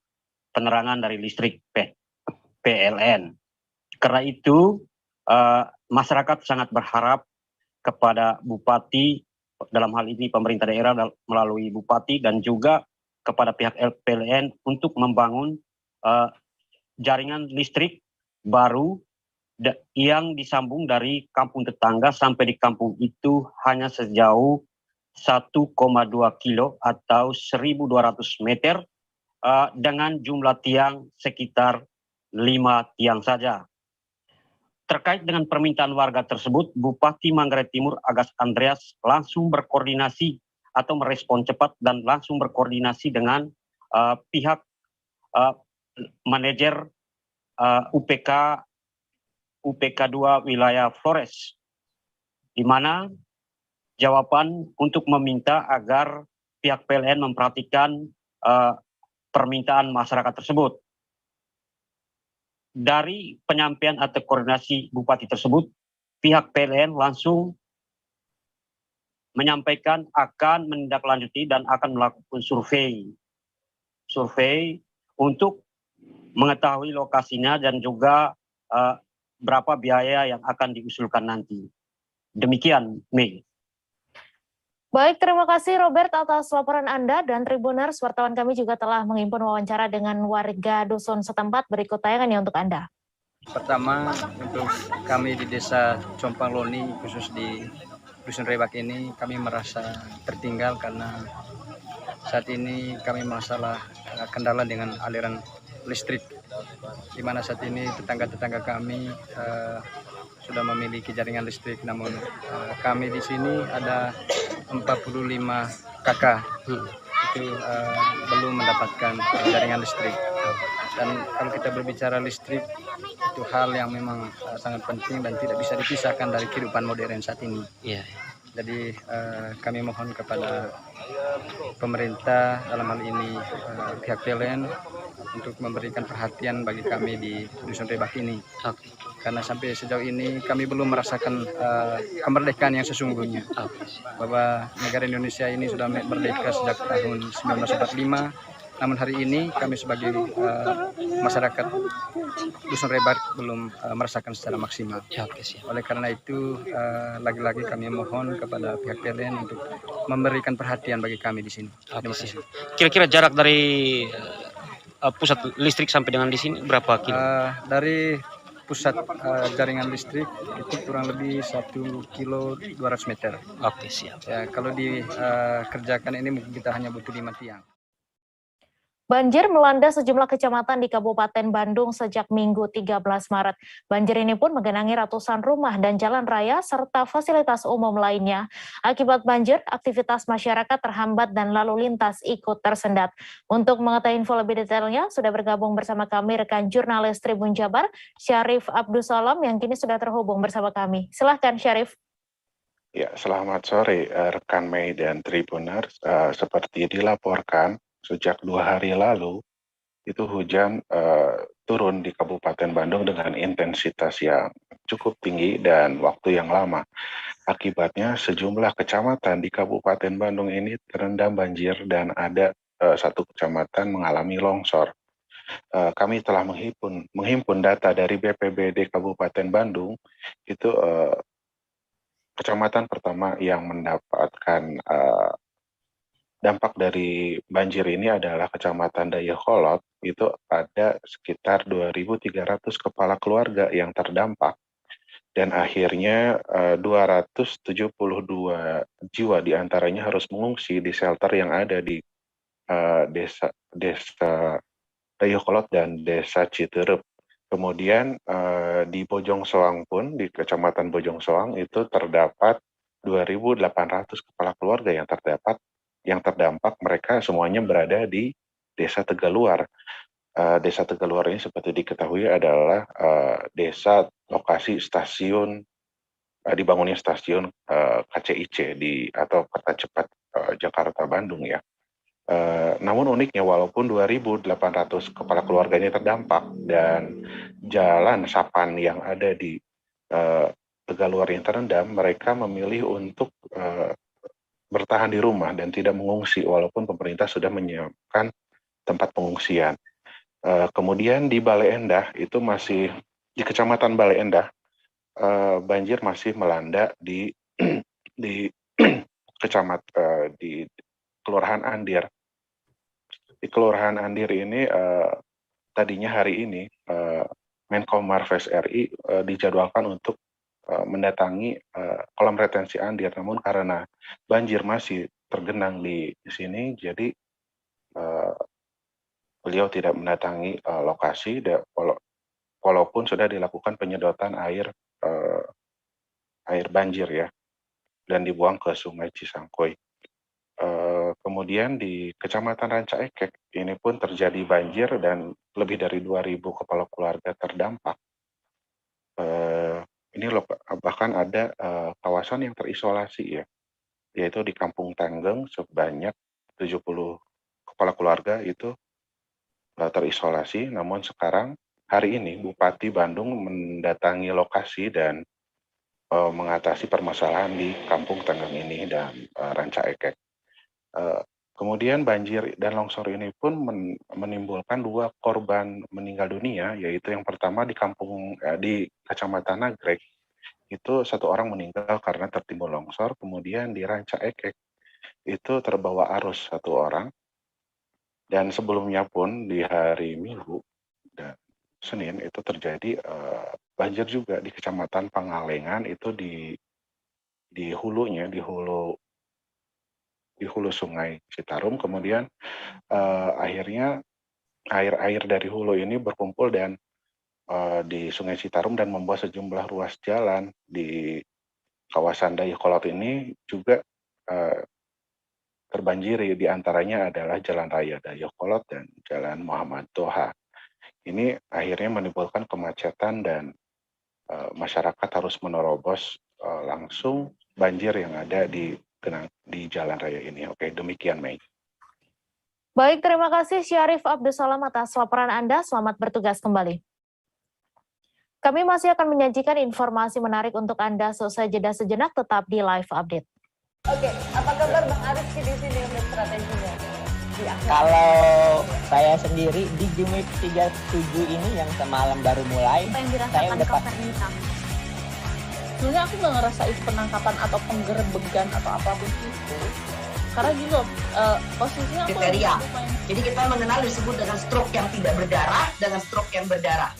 penerangan dari listrik PLN. Karena itu masyarakat sangat berharap kepada Bupati, dalam hal ini pemerintah daerah melalui Bupati dan juga kepada pihak PLN untuk membangun jaringan listrik baru yang disambung dari kampung tetangga sampai di kampung itu hanya sejauh 1,2 kilo atau 1.200 meter dengan jumlah tiang sekitar 5 tiang saja. Terkait dengan permintaan warga tersebut, Bupati Manggarai Timur Agas Andreas langsung berkoordinasi atau merespon cepat dan langsung berkoordinasi dengan pihak manajer UPK 2 wilayah Flores, di mana jawaban untuk meminta agar pihak PLN memperhatikan permintaan masyarakat tersebut. Dari penyampaian atau koordinasi Bupati tersebut, pihak PLN langsung menyampaikan akan menindaklanjuti dan akan melakukan survei untuk mengetahui lokasinya dan juga berapa biaya yang akan diusulkan nanti. Demikian, Mei. Baik, terima kasih Robert atas laporan Anda, dan Tribuners, wartawan kami juga telah menghimpun wawancara dengan warga dusun setempat. Berikut tayangannya untuk Anda. Pertama, untuk kami di Desa Compangloni, khusus di Dusun Rebak ini, kami merasa tertinggal karena saat ini kami masalah kendala dengan aliran listrik, di mana saat ini tetangga-tetangga kami sudah memiliki jaringan listrik, namun kami di sini ada 45 kakak itu belum mendapatkan jaringan listrik. Dan kalau kita berbicara listrik, itu hal yang memang sangat penting dan tidak bisa dipisahkan dari kehidupan modern saat ini. Jadi kami mohon kepada pemerintah, dalam hal ini pihak PLN, untuk memberikan perhatian bagi kami di Dusun Rebak ini. Karena sampai sejauh ini kami belum merasakan kemerdekaan yang sesungguhnya. Bahwa negara Indonesia ini sudah merdeka sejak tahun 1945. Namun hari ini kami sebagai masyarakat Dusun Rebak belum merasakan secara maksimal. Oleh karena itu, lagi-lagi kami mohon kepada pihak PLN untuk memberikan perhatian bagi kami di sini. Kira-kira jarak dari pusat listrik sampai dengan di sini berapa kilo? Dari pusat jaringan listrik itu kurang lebih 1 kilo 200 meter. Oke, siap. Ya, kalau dikerjakan ini mungkin kita hanya butuh 5 tiang. Banjir melanda sejumlah kecamatan di Kabupaten Bandung sejak Minggu 13 Maret. Banjir ini pun menggenangi ratusan rumah dan jalan raya serta fasilitas umum lainnya. Akibat banjir, aktivitas masyarakat terhambat dan lalu lintas ikut tersendat. Untuk mengetahui info lebih detailnya, sudah bergabung bersama kami rekan jurnalis Tribun Jabar, Syarif Abdussalam yang kini sudah terhubung bersama kami. Silahkan Syarif. Ya, selamat sore rekan Mei dan Tribuners. Seperti dilaporkan, sejak 2 hari lalu, itu hujan turun di Kabupaten Bandung dengan intensitas yang cukup tinggi dan waktu yang lama. Akibatnya sejumlah kecamatan di Kabupaten Bandung ini terendam banjir dan ada satu kecamatan mengalami longsor. Kami telah menghimpun data dari BPBD Kabupaten Bandung, itu kecamatan pertama yang mendapatkan dampak dari banjir ini adalah Kecamatan Dayakolot. Itu ada sekitar 2.300 kepala keluarga yang terdampak, dan akhirnya 272 jiwa diantaranya harus mengungsi di shelter yang ada di desa Dayakolot dan Desa Citerep. Kemudian di Bojong Soang pun, di Kecamatan Bojong Soang itu terdapat 2.800 kepala keluarga yang terdampak. Mereka semuanya berada di Desa Tegaluar. Desa Tegaluar ini seperti diketahui adalah desa lokasi stasiun, dibangunnya stasiun KCIC atau Kereta Cepat Jakarta Bandung ya. Namun uniknya, walaupun 2.800 kepala keluarganya terdampak dan jalan Sapan yang ada di Tegaluar yang terendam, mereka memilih untuk bertahan di rumah dan tidak mengungsi walaupun pemerintah sudah menyiapkan tempat pengungsian. Kemudian di Bale Endah, itu masih di Kecamatan Bale Endah, banjir masih melanda di Kelurahan Andir. Di Kelurahan Andir ini tadinya hari ini Menko Marves RI dijadwalkan untuk mendatangi kolam retensi Andir, namun karena banjir masih tergenang di sini, jadi beliau tidak mendatangi lokasi, walaupun sudah dilakukan penyedotan air banjir ya, dan dibuang ke Sungai Cisangkui. Kemudian di Kecamatan Ranca Ekek ini pun terjadi banjir dan lebih dari 2.000 kepala keluarga terdampak. Ini bahkan ada kawasan yang terisolasi ya, yaitu di Kampung Tanggeng sebanyak 70 kepala keluarga itu terisolasi. Namun sekarang hari ini Bupati Bandung mendatangi lokasi dan mengatasi permasalahan di Kampung Tanggeng ini dan Ranca Ekek. Kemudian banjir dan longsor ini pun menimbulkan 2 korban meninggal dunia, yaitu yang pertama di Kecamatan Nagrek, itu 1 orang meninggal karena tertimbun longsor. Kemudian di Ranca Ekek itu terbawa arus 1 orang, dan sebelumnya pun di hari Minggu dan Senin itu terjadi banjir juga di Kecamatan Pangalengan, itu di hulunya, di hulu Sungai Citarum. Kemudian akhirnya air dari hulu ini berkumpul dan di Sungai Citarum dan membuat sejumlah ruas jalan di kawasan Dayakolot ini juga terbanjiri. Di antaranya adalah Jalan Raya Dayakolot dan Jalan Muhammad Toha. Ini akhirnya menimbulkan kemacetan dan masyarakat harus menerobos langsung banjir yang ada di jalan raya ini. Oke, demikian Mei. Baik, terima kasih Syarif Abdussalam atas laporan Anda. Selamat bertugas kembali. Kami masih akan menyajikan informasi menarik untuk Anda seusai jeda sejenak, tetap di Live Update. Oke, apa kabar Bang Arifki di sini untuk strateginya? Kalau saya sendiri di Jumip 37 ini yang semalam baru mulai, saya udah pasti. Sebenarnya aku nggak ngerasa itu penangkapan atau penggerbegan atau apapun itu, karena gini loh, posisinya aku kriteria. Jadi kita mengenal disebut dengan stroke yang tidak berdarah dengan stroke yang berdarah.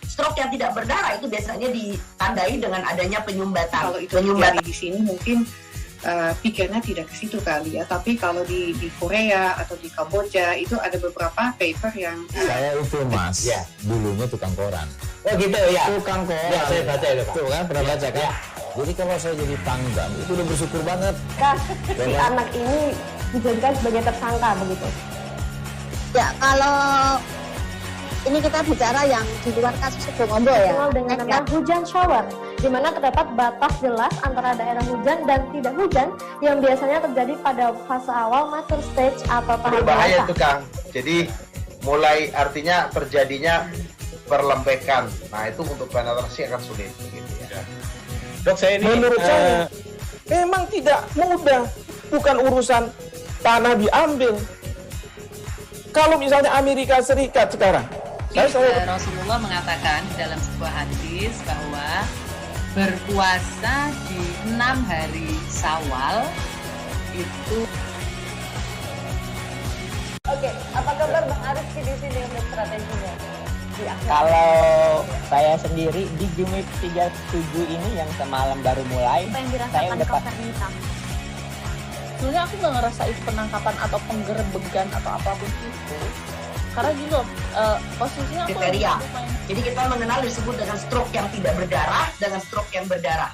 Stroke yang tidak berdarah itu biasanya ditandai dengan adanya penyumbatan. Kalau itu terjadi di sini mungkin pikirnya tidak ke situ kali ya. Tapi kalau di Korea atau di Kamboja itu ada beberapa paper yang saya itu mas, ya dulunya tukang koran. Oh gitu ya. Tukang koran. Ya saya baca itu Pak. Tuh kan pernah baca kan? Ya. Jadi kalau saya jadi pangdam itu udah bersyukur banget. Kan si anak ini dijadikan sebagai tersangka begitu. Ya kalau ini kita bicara yang di luar kasus Bongombo ya. Dengan nama hujan shower, di mana terdapat batas jelas antara daerah hujan dan tidak hujan yang biasanya terjadi pada fase awal mature stage atau tahap berbahaya dewasa. itu Kang. Jadi mulai artinya terjadinya perlembekan. Nah itu untuk penetrasi akan sulit. Gitu ya. Dok, saya ini menurut saya memang tidak mudah, bukan urusan tanah diambil. Kalau misalnya Amerika Serikat sekarang, Rasulullah mengatakan dalam sebuah hadis bahwa berpuasa di 6 hari Syawal itu. Oke, apa kabar Bang Ariski di sini untuk strateginya? Kalau saya sendiri di Jumip 37 ini yang semalam baru mulai, saya udah pas. Sebenarnya aku nggak ngerasa itu penangkapan atau penggerebekan atau apapun itu. Karena gini loh, posisinya aku kriteria. Jadi kita mengenal disebut dengan stroke yang tidak berdarah dengan stroke yang berdarah.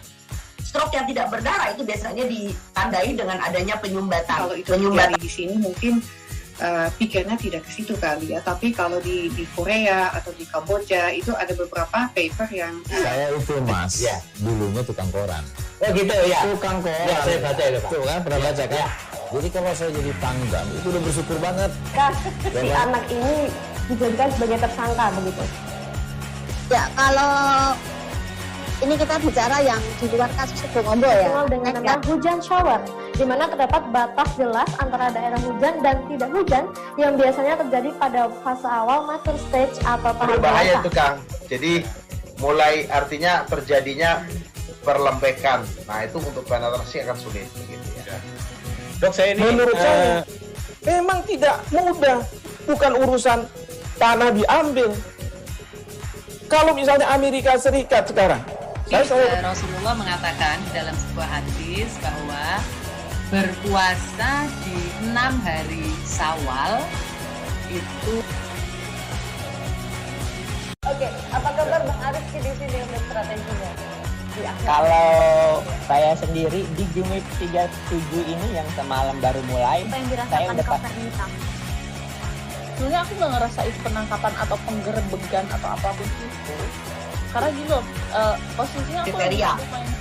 Stroke yang tidak berdarah itu biasanya ditandai dengan adanya penyumbatan. Kalau itu terjadi di sini mungkin pikirnya tidak ke situ kali ya. Tapi kalau di Korea atau di Kamboja itu ada beberapa paper yang saya itu mas, ya dulunya tukang koran. Oh gitu ya. Tukang koran. Ya saya baca itu Pak. Tuh kan pernah baca kan? Ya. Jadi kalau saya jadi pangdam itu udah bersyukur banget. Kan si anak ini dijadikan sebagai tersangka begitu. Ya kalau ini kita bicara yang di luar kasus Bongombo ya. Dengan nama hujan shower, di mana terdapat batas jelas antara daerah hujan dan tidak hujan yang biasanya terjadi pada fase awal mature stage atau tahap berbahaya dewasa. itu Kang. Jadi mulai artinya terjadinya perlembekan. Nah itu untuk penetrasi akan sulit. Gitu ya. Dok, saya ini menurut saya memang tidak mudah, bukan urusan tanah diambil. Kalau misalnya Amerika Serikat sekarang, Rasulullah mengatakan dalam sebuah hadis bahwa berpuasa di 6 hari Syawal itu. Oke, apa kabar Bang Ariski di sini untuk strateginya? Kalau saya sendiri di Jumip 37 ini yang semalam baru mulai, saya udah pas. Sebenarnya aku nggak ngerasa itu penangkapan atau penggerebekan atau apapun itu. Karena gini loh, posisinya aku kriteria.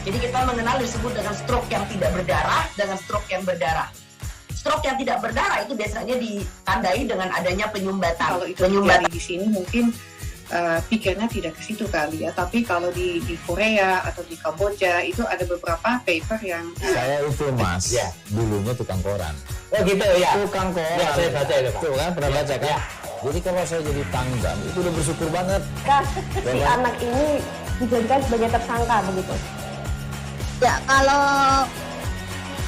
Jadi kita mengenal disebut dengan stroke yang tidak berdarah dengan stroke yang berdarah. Stroke yang tidak berdarah itu biasanya ditandai dengan adanya penyumbatan. Kalau itu terjadi di sini mungkin pikirnya tidak ke situ kali ya. Tapi kalau di Korea atau di Kamboja itu ada beberapa paper yang saya itu mas, ya dulunya tukang koran. Oh gitu ya. Tukang koran. Ya saya baca itu Pak. Tuh kan pernah baca kan? Ya. Jadi kalau saya jadi pangdam itu udah bersyukur banget. Kan si anak ini dijadikan sebagai tersangka begitu. Ya kalau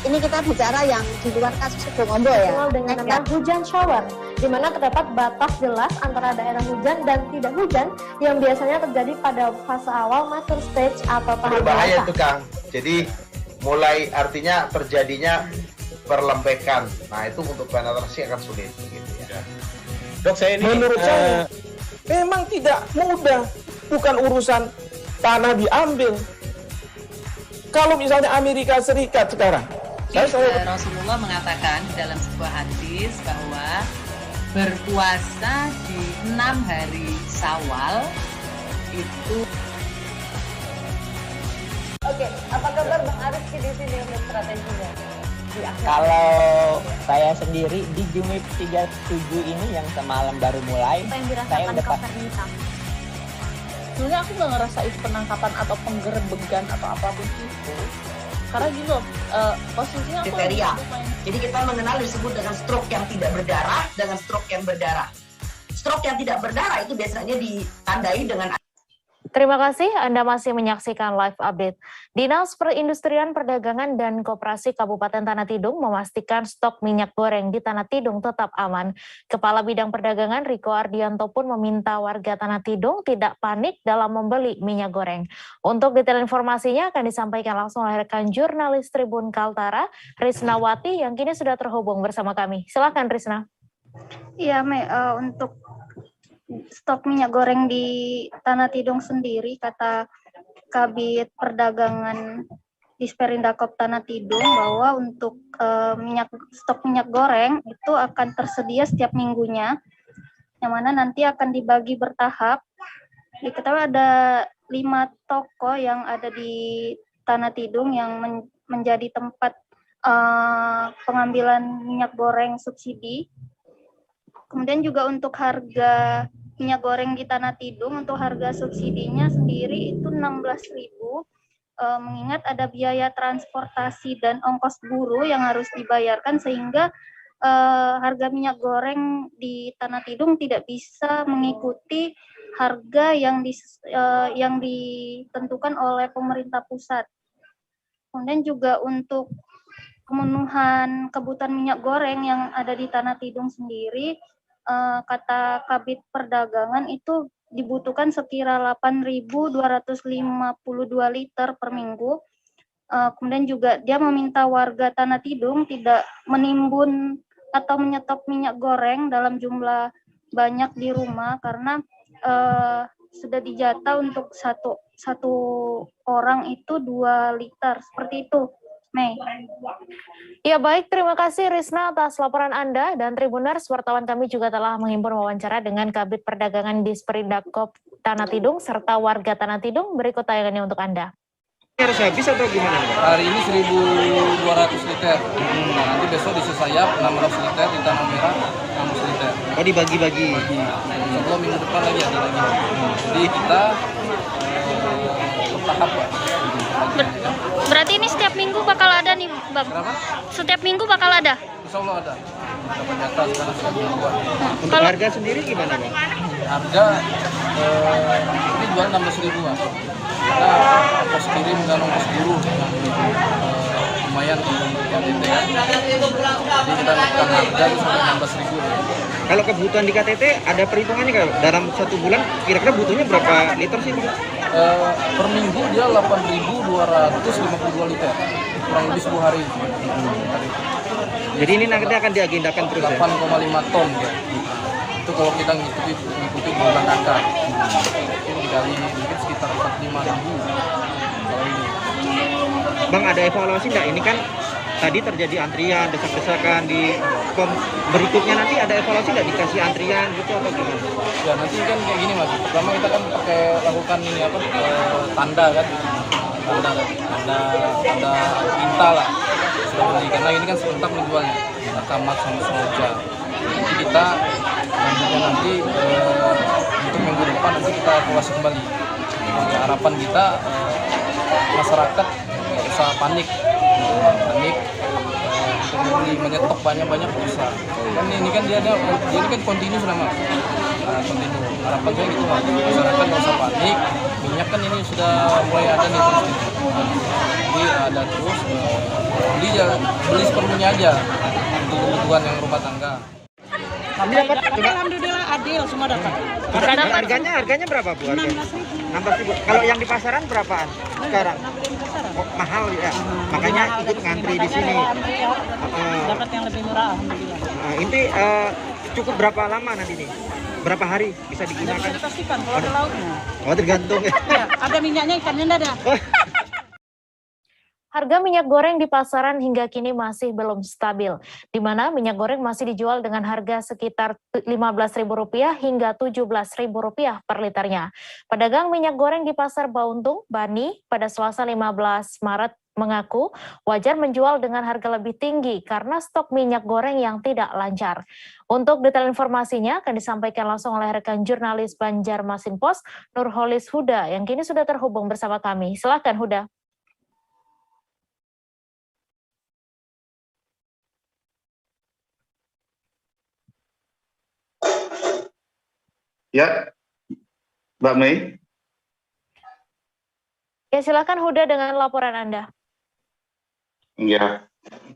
ini kita bicara yang di luar kasus Bongombo ya. Dengan nama hujan shower, di mana terdapat batas jelas antara daerah hujan dan tidak hujan yang biasanya terjadi pada fase awal mature stage atau tahap berbahaya dewasa. itu Kang. Jadi mulai artinya terjadinya perlembekan. Nah itu untuk penetrasi akan sulit. Gitu ya. Dok, saya ini menurut saya memang tidak mudah, bukan urusan tanah diambil. Kalau misalnya Amerika Serikat sekarang, Rasulullah mengatakan dalam sebuah hadis bahwa berpuasa di 6 hari Syawal itu. Oke, apa kabar Bang Ariski di sini untuk strateginya? Kalau saya sendiri di Jumip 37 ini yang semalam baru mulai, saya udah pas. Sebenarnya aku nggak ngerasa itu penangkapan atau penggerebekan atau apapun itu. Karena gini loh, posisinya aku kriteria. Jadi kita mengenal disebut dengan stroke yang tidak berdarah dengan stroke yang berdarah. Stroke yang tidak berdarah itu biasanya ditandai dengan Terima kasih Anda masih menyaksikan live update. Dinas Perindustrian Perdagangan dan Koperasi Kabupaten Tanah Tidung memastikan stok minyak goreng di Tanah Tidung tetap aman. Kepala Bidang Perdagangan Riko Ardianto pun meminta warga Tanah Tidung tidak panik dalam membeli minyak goreng. Untuk detail informasinya akan disampaikan langsung oleh rekan jurnalis Tribun Kaltara, Risnawati, yang kini sudah terhubung bersama kami. Silakan Risna. Iya, untuk stok minyak goreng di Tanah Tidung sendiri, kata Kabid Perdagangan Disperindakop Tanah Tidung bahwa untuk stok minyak goreng itu akan tersedia setiap minggunya, yang mana nanti akan dibagi bertahap. Diketahui ada 5 toko yang ada di Tanah Tidung yang menjadi tempat pengambilan minyak goreng subsidi. Kemudian juga untuk harga minyak goreng di Tanah Tidung, untuk harga subsidinya sendiri itu 16.000, mengingat ada biaya transportasi dan ongkos buruh yang harus dibayarkan, sehingga harga minyak goreng di Tanah Tidung tidak bisa mengikuti harga yang ditentukan oleh pemerintah pusat. Kemudian juga untuk pemenuhan kebutuhan minyak goreng yang ada di Tanah Tidung sendiri, kata Kabid Perdagangan itu dibutuhkan sekira 8.252 liter per minggu. Kemudian juga dia meminta warga Tanah Tidung tidak menimbun atau menyetop minyak goreng dalam jumlah banyak di rumah, karena sudah dijatah untuk satu orang itu 2 liter, seperti itu. Mei. Ya baik, terima kasih Risna atas laporan Anda, dan Tribuners, wartawan kami juga telah menghimpun wawancara dengan Kabid Perdagangan Disperindakop Tanah Tidung serta warga Tanah Tidung. Berikut tayangannya untuk Anda. Harus habis atau gimana? Hari ini 1.200 liter. Nah, nanti besok di Sesayap 600 liter, di Tanah Merah 600 liter. Oh, dibagi-bagi. Sebelum minggu depan lagi ada lagi. Jadi kita bertahap, Pak. Berarti ini setiap minggu bakal ada nih, Bang? Berapa? Setiap minggu bakal ada? Insya Allah ada. Dapat jatah sekarang sudah buat. Untuk harga sendiri gimana, Bang? Harga ini jual 16.000, Mas. Karena ongkos kirim dan ongkos buruh lumayan untuk KTT ya. Jadi kita lakukan harga itu sampai 16.000. Kalau kebutuhan di KTT ada perhitungannya nggak? Dalam 1 bulan kira-kira butuhnya berapa liter sih, Bang? Per minggu dia 8.252 liter, kurang lebih 10 hari. Jadi ini nanti akan diagendakan terus 8,5 ton ya. Itu kalau kita ngikuti bulan angka. Mungkin dikali mungkin sekitar 45.000 kalau ini. Bang, ada evaluasi nggak? Ini kan tadi terjadi antrian, desak-desakan di berikutnya, nanti ada evaluasi nggak, dikasih antrian gitu atau gimana? Ya nanti kan kayak gini Mas, pertama kita kan lakukan ini tanda kan, tanda tinta lah sudah beli, karena ini kan serentak menjualnya, Camat sama Semoja. Jadi kita nanti untuk minggu depan nanti kita evaluasi kembali. Harapan kita masyarakat nggak usah panik untuk menyetok banyak bisa. Kan ini kan dia ini kan kontinu sudah Mas. Kontinu. Harapan saya gitu Mas. Masyarakat nggak usah panik. Minyak kan ini sudah mulai ada nih terus. Jadi ada terus beli seperlunya aja untuk kebutuhan yang rumah tangga. Alhamdulillah adil, semua dapat. Harganya berapa Bu? 16.000. Kalau yang di pasaran berapaan sekarang? Oh, mahal ya. Makanya ikut ngantri di sini. Dapat yang lebih murah, alhamdulillah. Ini cukup berapa lama nanti nih? Berapa hari bisa digunakan? Bisa dipastikan kalau ada lauknya. Oh, tergantung ya. Ada minyaknya, ikannya enggak ada. Harga minyak goreng di pasaran hingga kini masih belum stabil, di mana minyak goreng masih dijual dengan harga sekitar Rp15.000 hingga Rp17.000 per liternya. Pedagang minyak goreng di Pasar Bauntung, Bani, pada Selasa 15 Maret mengaku wajar menjual dengan harga lebih tinggi karena stok minyak goreng yang tidak lancar. Untuk detail informasinya akan disampaikan langsung oleh rekan jurnalis Banjarmasin Post, Nurholis Huda, yang kini sudah terhubung bersama kami. Silakan Huda. Ya, Mbak Mei. Ya, silakan Huda dengan laporan Anda. Ya,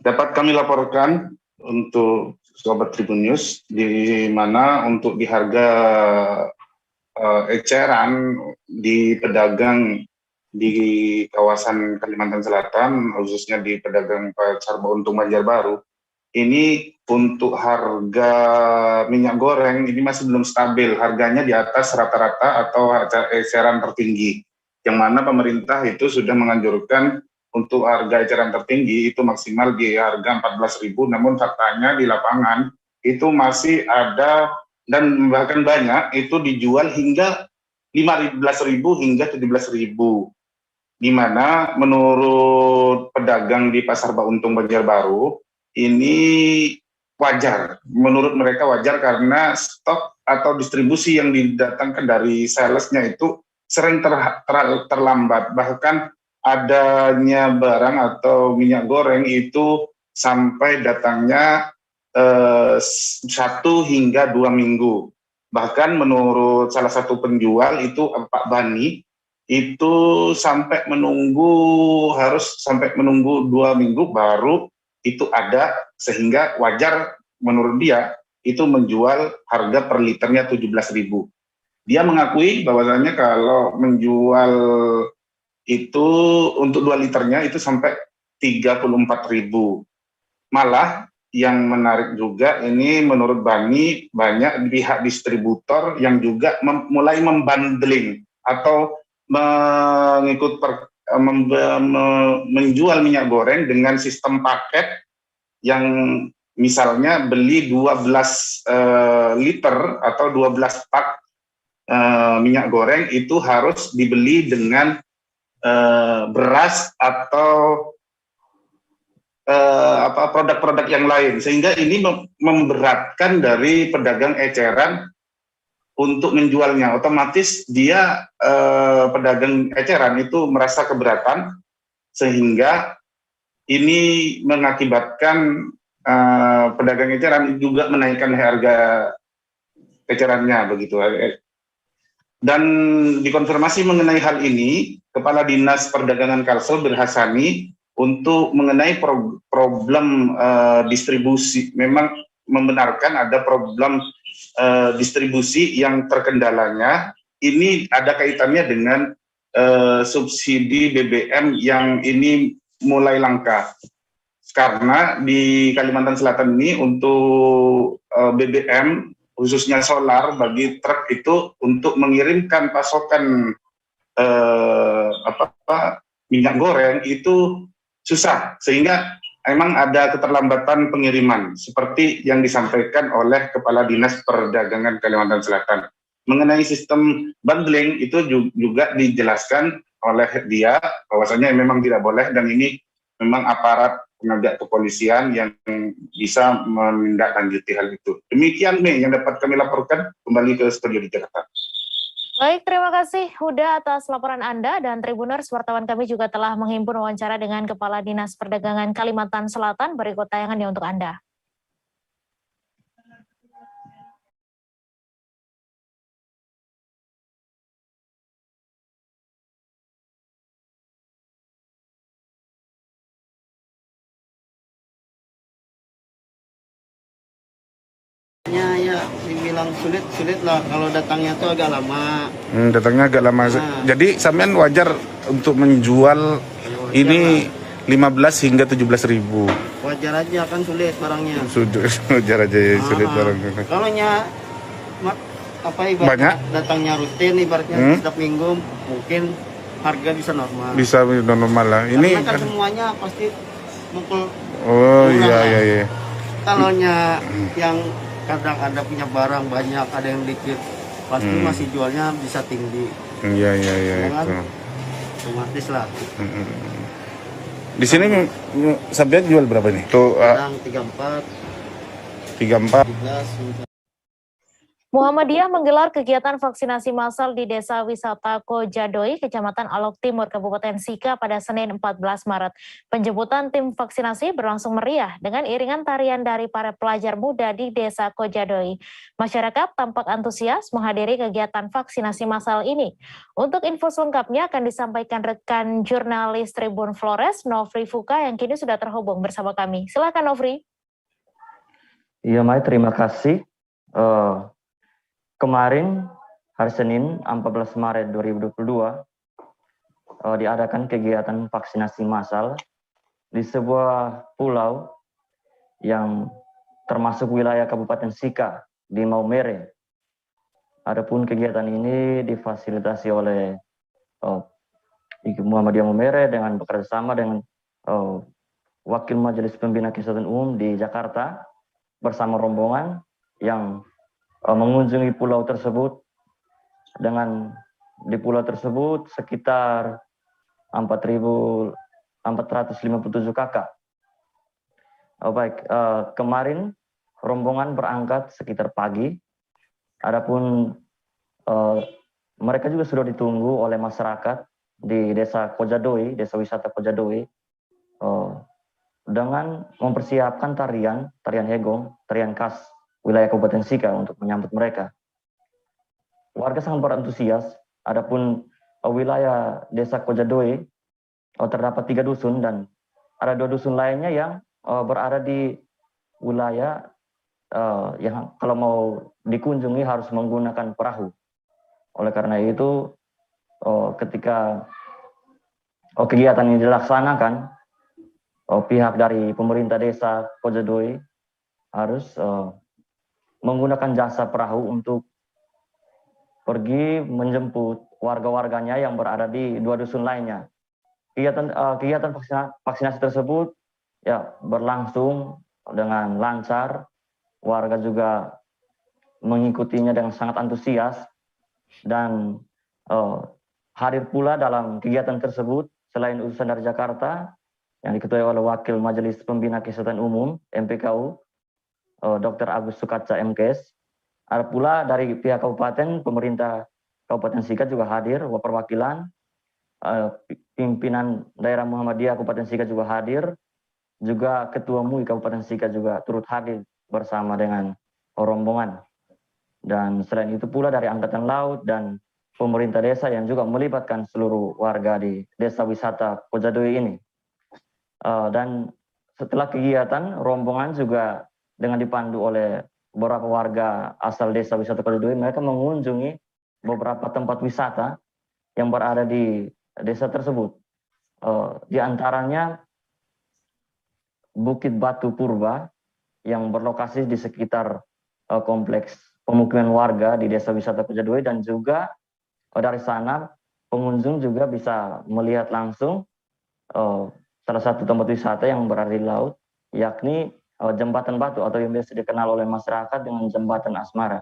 dapat kami laporkan untuk Sobat Tribun News, di mana untuk di harga eceran di pedagang di kawasan Kalimantan Selatan, khususnya di pedagang Pasar Untung Banjarbaru, ini untuk harga minyak goreng ini masih belum stabil, harganya di atas rata-rata atau harga eceran tertinggi, yang mana pemerintah itu sudah menganjurkan untuk harga eceran tertinggi itu maksimal di harga 14.000, namun faktanya di lapangan itu masih ada dan bahkan banyak itu dijual hingga 15.000 hingga 17.000, di mana menurut pedagang di Pasar Untung Banjarbaru ini wajar, menurut mereka wajar karena stok atau distribusi yang didatangkan dari salesnya itu sering terlambat, bahkan adanya barang atau minyak goreng itu sampai datangnya 1 hingga 2 minggu. Bahkan menurut salah satu penjual itu Pak Bani itu harus sampai menunggu 2 minggu baru itu ada, sehingga wajar menurut dia itu menjual harga per liternya 17.000. Dia mengakui bahwasanya kalau menjual itu untuk 2 liternya itu sampai 34.000. Malah yang menarik juga ini menurut Bani, banyak pihak distributor yang juga mulai membundling atau menjual minyak goreng dengan sistem paket, yang misalnya beli 12 liter atau 12 pak minyak goreng itu harus dibeli dengan beras atau produk-produk yang lain, sehingga ini memberatkan dari pedagang eceran untuk menjualnya. Otomatis dia pedagang eceran itu merasa keberatan, sehingga ini mengakibatkan pedagang eceran juga menaikkan harga ecerannya begitu. Dan dikonfirmasi mengenai hal ini, Kepala Dinas Perdagangan Kalsel Berhasani untuk mengenai problem distribusi, memang membenarkan ada problem distribusi yang terkendalanya. Ini ada kaitannya dengan subsidi BBM yang ini mulai langka, karena di Kalimantan Selatan ini untuk BBM khususnya solar bagi truk itu untuk mengirimkan pasokan minyak goreng itu susah, sehingga memang ada keterlambatan pengiriman seperti yang disampaikan oleh Kepala Dinas Perdagangan Kalimantan Selatan. Mengenai sistem bundling itu juga dijelaskan oleh dia bahwasanya memang tidak boleh, dan ini memang aparat penegak kepolisian yang bisa menindaklanjuti hal itu. Demikian Mei yang dapat kami laporkan, kembali ke studio di Jakarta. Baik, terima kasih Huda atas laporan Anda, dan Tribuners, wartawan kami juga telah menghimpun wawancara dengan Kepala Dinas Perdagangan Kalimantan Selatan. Berikut tayangannya untuk Anda. Ya, dibilang sulit lah, kalau datangnya tuh agak lama. Datangnya agak lama. Nah. Jadi sampean wajar untuk menjual ini 15 hingga 17.000. Wajar aja, kan sulit barangnya. Wajar aja ya, sulit barangnya. Kalau ibaratnya banyak datangnya rutin, ibaratnya setiap minggu, mungkin harga bisa normal. Bisa normal lah. Ini kan semuanya pasti mukul. Oh iya. Kalau yang kadang ada punya barang banyak, ada yang dikit, pasti masih jualnya bisa tinggi. Iya itu. Otomatis lah. Di sini sampai jual berapa nih? Tuh 34. 34. Muhammadiyah menggelar kegiatan vaksinasi massal di Desa Wisata Kojadoi, Kecamatan Alok Timur, Kabupaten Sika pada Senin 14 Maret. Penjemputan tim vaksinasi berlangsung meriah dengan iringan tarian dari para pelajar muda di Desa Kojadoi. Masyarakat tampak antusias menghadiri kegiatan vaksinasi massal ini. Untuk info selengkapnya akan disampaikan rekan jurnalis Tribun Flores, Nofri Fuka, yang kini sudah terhubung bersama kami. Silakan Nofri. Iya, Mai, terima kasih. Kemarin hari Senin 14 Maret 2022 diadakan kegiatan vaksinasi massal di sebuah pulau yang termasuk wilayah Kabupaten Sika di Maumere. Adapun kegiatan ini difasilitasi oleh Muhammadiyah Maumere dengan bekerjasama dengan Wakil Majelis Pembina Kesehatan Umum di Jakarta bersama rombongan yang mengunjungi pulau tersebut. Dengan di pulau tersebut sekitar 4.457 kakak. Kemarin rombongan berangkat sekitar pagi. Adapun mereka juga sudah ditunggu oleh masyarakat di Desa Kojadoi, Desa Wisata Kojadoi, dengan mempersiapkan tarian hegong, tarian khas wilayah Kabupaten Sika untuk menyambut mereka. Warga sangat berantusias. Adapun wilayah Desa Kojadoi terdapat 3 dusun dan ada 2 dusun lainnya yang berada di wilayah yang kalau mau dikunjungi harus menggunakan perahu. Oleh karena itu, ketika kegiatan ini dilaksanakan, pihak dari pemerintah Desa Kojadoi harus menggunakan jasa perahu untuk pergi menjemput warga-warganya yang berada di 2 dusun lainnya. Kegiatan vaksinasi tersebut ya berlangsung dengan lancar. Warga juga mengikutinya dengan sangat antusias dan hadir pula dalam kegiatan tersebut selain utusan dari Jakarta yang diketuai oleh Wakil Majelis Pembina Kesehatan Umum MPKU Dr. Agus Sukatsa MKes. Ada pula dari pihak kabupaten, pemerintah Kabupaten Sika juga hadir, perwakilan, pimpinan daerah Muhammadiyah Kabupaten Sika juga hadir, juga Ketua MUI Kabupaten Sika juga turut hadir bersama dengan rombongan. Dan selain itu pula dari Angkatan Laut dan pemerintah desa yang juga melibatkan seluruh warga di Desa Wisata Kojadoi ini. Dan setelah kegiatan, rombongan juga dengan dipandu oleh beberapa warga asal Desa Wisata Kojadoi, mereka mengunjungi beberapa tempat wisata yang berada di desa tersebut. Di antaranya Bukit Batu Purba yang berlokasi di sekitar kompleks pemukiman warga di Desa Wisata Kojadoi, dan juga dari sana pengunjung juga bisa melihat langsung salah satu tempat wisata yang berada di laut, yakni Jembatan Batu atau yang biasa dikenal oleh masyarakat dengan Jembatan Asmara.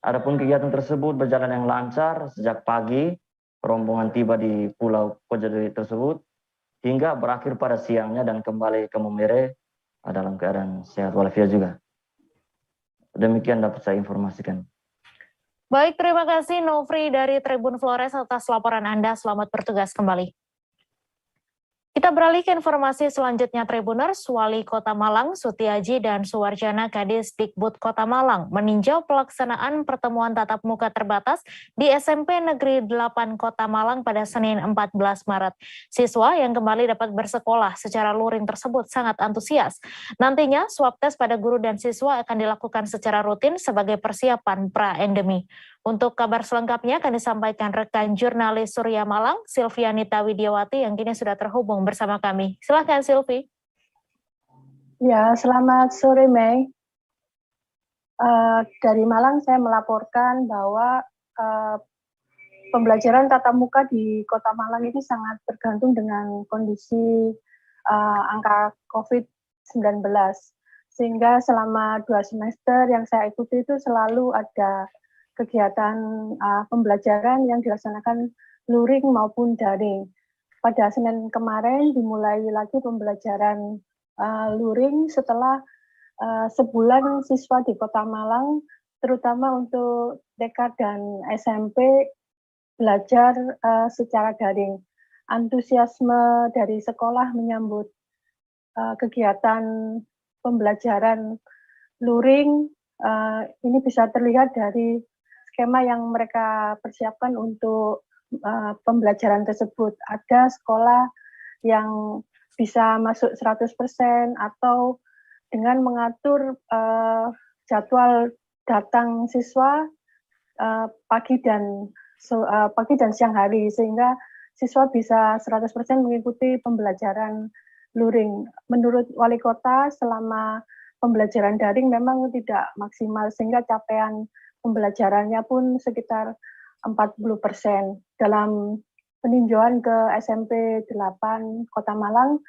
Adapun kegiatan tersebut berjalan yang lancar sejak pagi, rombongan tiba di Pulau Kojadoi tersebut hingga berakhir pada siangnya dan kembali ke Maumere dalam keadaan sehat walafiat juga. Demikian dapat saya informasikan. Baik, terima kasih Nofri dari Tribun Flores atas laporan Anda. Selamat bertugas kembali. Kita beralih ke informasi selanjutnya, Tribuners. Wali Kota Malang, Sutiaji dan Suwarjana Kadis Dikbud Kota Malang meninjau pelaksanaan pertemuan tatap muka terbatas di SMP Negeri 8 Kota Malang pada Senin 14 Maret. Siswa yang kembali dapat bersekolah secara luring tersebut sangat antusias. Nantinya, swab tes pada guru dan siswa akan dilakukan secara rutin sebagai persiapan pra-endemi. Untuk kabar selengkapnya akan disampaikan rekan jurnalis Surya Malang, Silvianita Widiawati, yang kini sudah terhubung bersama kami. Silakan Silvi. Ya, selamat sore Mei. Dari Malang saya melaporkan bahwa pembelajaran tatap muka di Kota Malang ini sangat tergantung dengan kondisi angka COVID-19. Sehingga selama 2 semester yang saya ikuti itu selalu ada kegiatan pembelajaran yang dilaksanakan luring maupun daring. Pada Senin kemarin dimulai lagi pembelajaran luring setelah sebulan siswa di Kota Malang terutama untuk TK dan SMP belajar secara daring. Antusiasme dari sekolah menyambut kegiatan pembelajaran luring ini bisa terlihat dari skema yang mereka persiapkan untuk pembelajaran tersebut. Ada sekolah yang bisa masuk 100% atau dengan mengatur jadwal datang siswa pagi dan siang hari, sehingga siswa bisa 100% mengikuti pembelajaran luring. Menurut wali kota, selama pembelajaran daring memang tidak maksimal, sehingga capaian pembelajarannya pun sekitar 40%. Dalam peninjauan ke SMP 8 Kota Malang,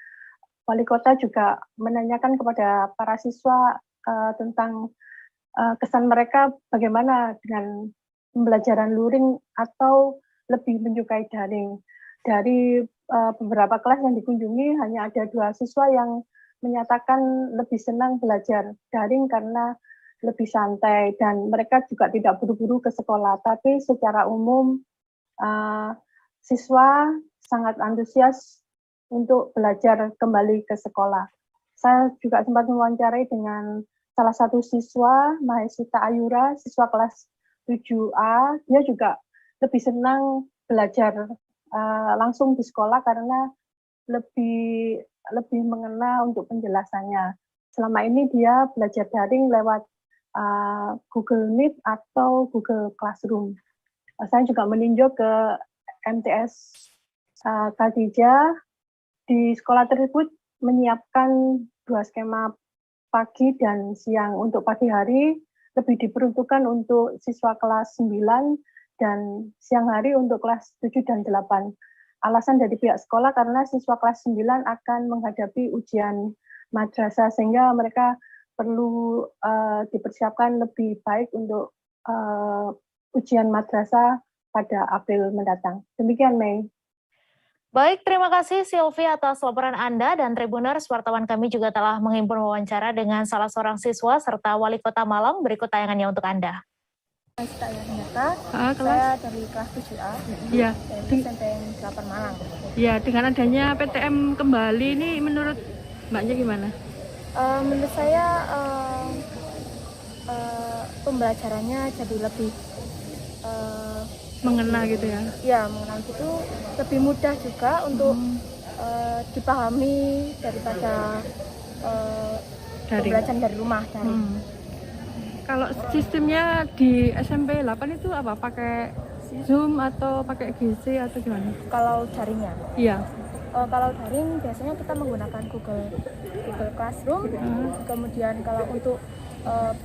wali kota juga menanyakan kepada para siswa tentang kesan mereka bagaimana dengan pembelajaran luring atau lebih menyukai daring. Dari beberapa kelas yang dikunjungi, hanya ada 2 siswa yang menyatakan lebih senang belajar daring karena lebih santai, dan mereka juga tidak buru-buru ke sekolah. Tapi secara umum, siswa sangat antusias untuk belajar kembali ke sekolah. Saya juga sempat mewawancarai dengan salah satu siswa, Mahesita Ayura, siswa kelas 7A. Dia juga lebih senang belajar langsung di sekolah karena lebih mengena untuk penjelasannya. Selama ini dia belajar daring lewat Google Meet atau Google Classroom. Saya juga meninjau ke MTS Khadijah. Di sekolah tersebut menyiapkan 2 skema pagi dan siang. Untuk pagi hari lebih diperuntukkan untuk siswa kelas 9 dan siang hari untuk kelas 7 dan 8. Alasan dari pihak sekolah karena siswa kelas 9 akan menghadapi ujian madrasah, sehingga mereka perlu dipersiapkan lebih baik untuk ujian madrasah pada April mendatang. Demikian, Mei. Baik, terima kasih Sylvie atas laporan Anda, dan Tribuners, wartawan kami juga telah menghimpun wawancara dengan salah seorang siswa serta Wali Kota Malang. Berikut tayangannya untuk Anda. Saya dari kelas 7A, ya, dari SMP 8 Malang. Ya, dengan adanya PTM kembali ini menurut Mbaknya gimana? Menurut saya pembelajarannya jadi lebih mengena gitu ya? Ya, mengena gitu, lebih mudah juga untuk dipahami daripada pembelajaran dari rumah. Kalau sistemnya di SMP 8 itu apa? Pakai Zoom atau pakai GC atau gimana? Kalau daringnya? Iya. Kalau daring biasanya kita menggunakan Google Classroom. Kemudian kalau untuk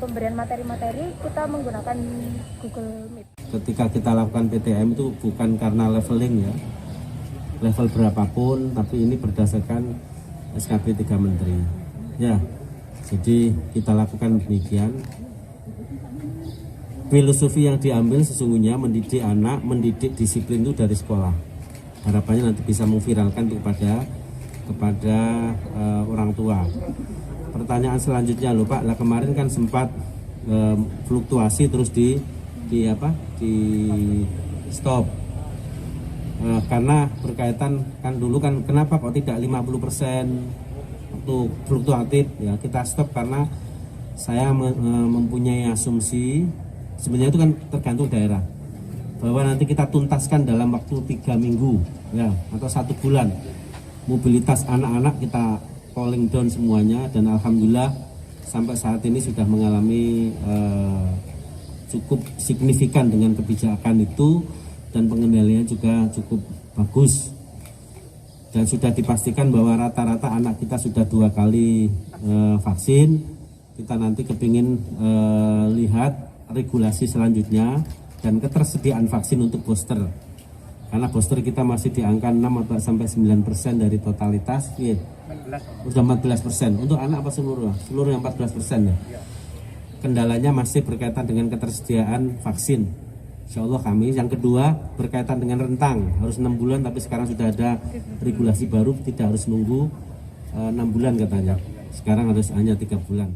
pemberian materi-materi kita menggunakan Google Meet. Ketika kita lakukan PTM itu bukan karena leveling ya, level berapapun, tapi ini berdasarkan SKP 3 Menteri. Ya, jadi kita lakukan demikian. Filosofi yang diambil sesungguhnya mendidik anak, mendidik disiplin itu dari sekolah. Harapannya nanti bisa memviralkan kepada orang tua. Pertanyaan selanjutnya loh Pak, kemarin kan sempat fluktuasi terus di stop. Karena berkaitan kan dulu kan kenapa kok tidak 50% untuk fluktuatif ya, kita stop karena saya mempunyai asumsi sebenarnya itu kan tergantung daerah, bahwa nanti kita tuntaskan dalam waktu 3 minggu ya atau 1 bulan mobilitas anak-anak kita calling down semuanya, dan alhamdulillah sampai saat ini sudah mengalami cukup signifikan dengan kebijakan itu, dan pengendaliannya juga cukup bagus, dan sudah dipastikan bahwa rata-rata anak kita sudah 2 kali vaksin. Kita nanti kepingin lihat regulasi selanjutnya dan ketersediaan vaksin untuk booster, karena booster kita masih di angka 6-9% dari totalitas, ya. Sudah 14%. Untuk anak apa seluruh? Seluruh yang 14% ya. Kendalanya masih berkaitan dengan ketersediaan vaksin. Insya Allah kami. Yang kedua berkaitan dengan rentang, harus 6 bulan, tapi sekarang sudah ada regulasi baru, tidak harus nunggu 6 bulan katanya. Sekarang harus hanya 3 bulan.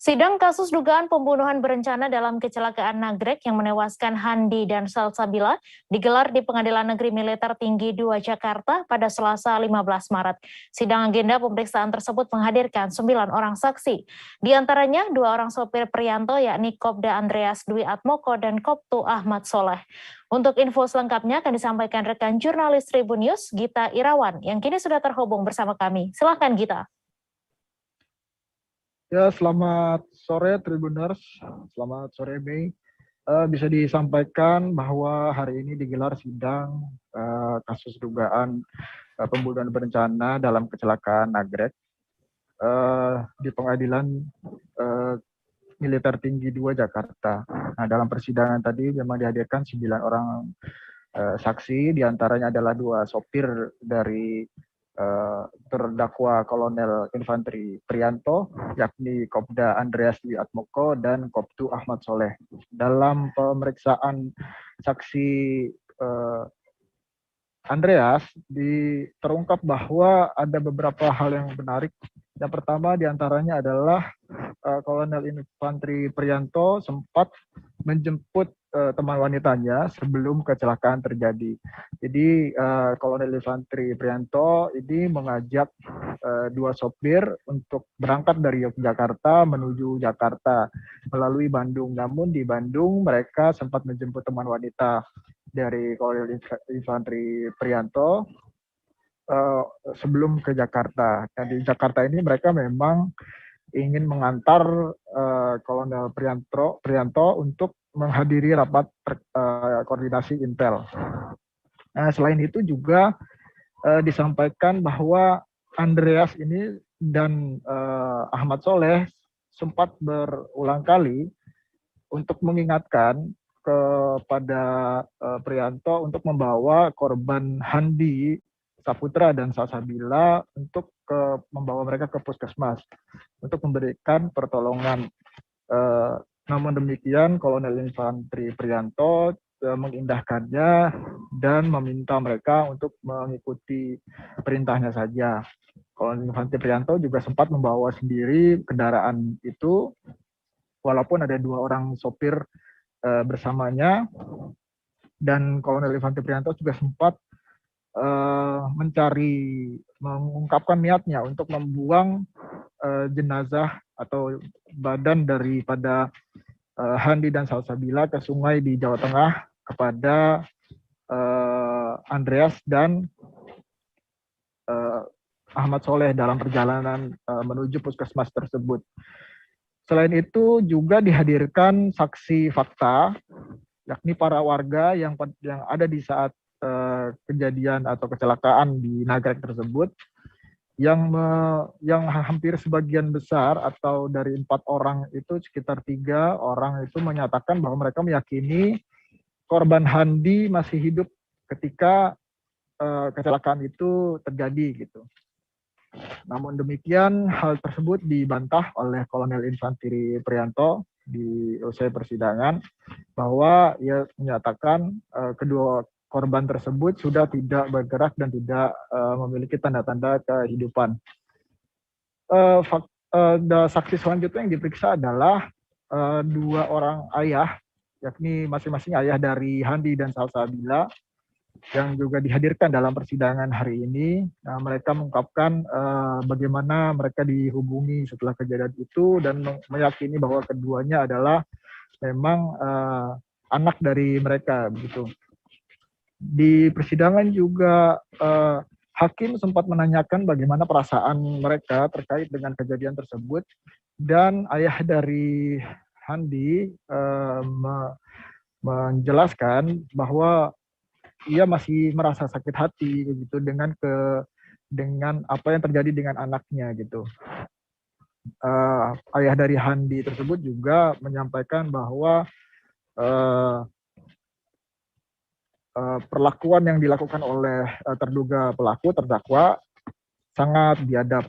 Sidang kasus dugaan pembunuhan berencana dalam kecelakaan Nagrek yang menewaskan Handi dan Salsabila digelar di Pengadilan Negeri Militer Tinggi 2 Jakarta pada Selasa 15 Maret. Sidang agenda pemeriksaan tersebut menghadirkan 9 orang saksi. Di antaranya 2 orang sopir Prianto yakni Kopda Andreas Dwi Atmoko dan Koptu Ahmad Soleh. Untuk info selengkapnya akan disampaikan rekan jurnalis Tribun News Gita Irawan yang kini sudah terhubung bersama kami. Silakan Gita. Ya, selamat sore Tribuners, selamat sore Mei. Bisa disampaikan bahwa hari ini digelar sidang kasus dugaan pembunuhan berencana dalam kecelakaan Nagrek di Pengadilan Militer Tinggi 2 Jakarta. Nah, dalam persidangan tadi memang dihadirkan 9 orang saksi, diantaranya adalah 2 sopir dari terdakwa Kolonel Infanteri Prianto, yakni Kopda Andreas Dwi Atmoko dan Koptu Ahmad Soleh. Dalam pemeriksaan saksi Andreas, terungkap bahwa ada beberapa hal yang menarik. Yang pertama diantaranya adalah Kolonel Infanteri Prianto sempat menjemput teman wanitanya sebelum kecelakaan terjadi. Jadi Kolonel Infanteri Prianto ini mengajak 2 sopir untuk berangkat dari Yogyakarta menuju Jakarta melalui Bandung. Namun di Bandung mereka sempat menjemput teman wanita dari Kolonel Infanteri Prianto sebelum ke Jakarta. Dan di Jakarta ini mereka memang ingin mengantar Kolonel Prianto untuk menghadiri rapat koordinasi Intel. Nah, selain itu juga disampaikan bahwa Andreas ini dan Ahmad Soleh sempat berulang kali untuk mengingatkan kepada Prianto untuk membawa korban Handi Saputra dan Salsabila untuk membawa mereka ke puskesmas untuk memberikan pertolongan. Namun demikian, Kolonel Infanteri Prianto mengindahkannya dan meminta mereka untuk mengikuti perintahnya saja. Kolonel Infanteri Prianto juga sempat membawa sendiri kendaraan itu, walaupun ada 2 orang sopir bersamanya, dan Kolonel Infanteri Prianto juga sempat mengungkapkan niatnya untuk membuang jenazah atau badan daripada Handi dan Salsabila ke sungai di Jawa Tengah kepada Andreas dan Ahmad Soleh dalam perjalanan menuju puskesmas tersebut. Selain itu juga dihadirkan saksi fakta, yakni para warga yang ada di saat kejadian atau kecelakaan di Nagrek tersebut, yang hampir sebagian besar atau dari 4 orang itu sekitar 3 orang itu menyatakan bahwa mereka meyakini korban Handi masih hidup ketika kecelakaan itu terjadi gitu. Namun demikian hal tersebut dibantah oleh Kolonel Infanteri Prianto di usai persidangan bahwa ia menyatakan kedua korban tersebut sudah tidak bergerak dan tidak memiliki tanda-tanda kehidupan. Saksi selanjutnya yang diperiksa adalah 2 orang ayah, yakni masing-masing ayah dari Handi dan Salsabila, yang juga dihadirkan dalam persidangan hari ini. Nah, mereka mengungkapkan bagaimana mereka dihubungi setelah kejadian itu dan meyakini bahwa keduanya adalah memang anak dari mereka begitu. Di persidangan juga hakim sempat menanyakan bagaimana perasaan mereka terkait dengan kejadian tersebut, dan ayah dari Handi menjelaskan bahwa ia masih merasa sakit hati begitu dengan apa yang terjadi dengan anaknya gitu. Ayah dari Handi tersebut juga menyampaikan bahwa perlakuan yang dilakukan oleh terduga pelaku terdakwa sangat biadab.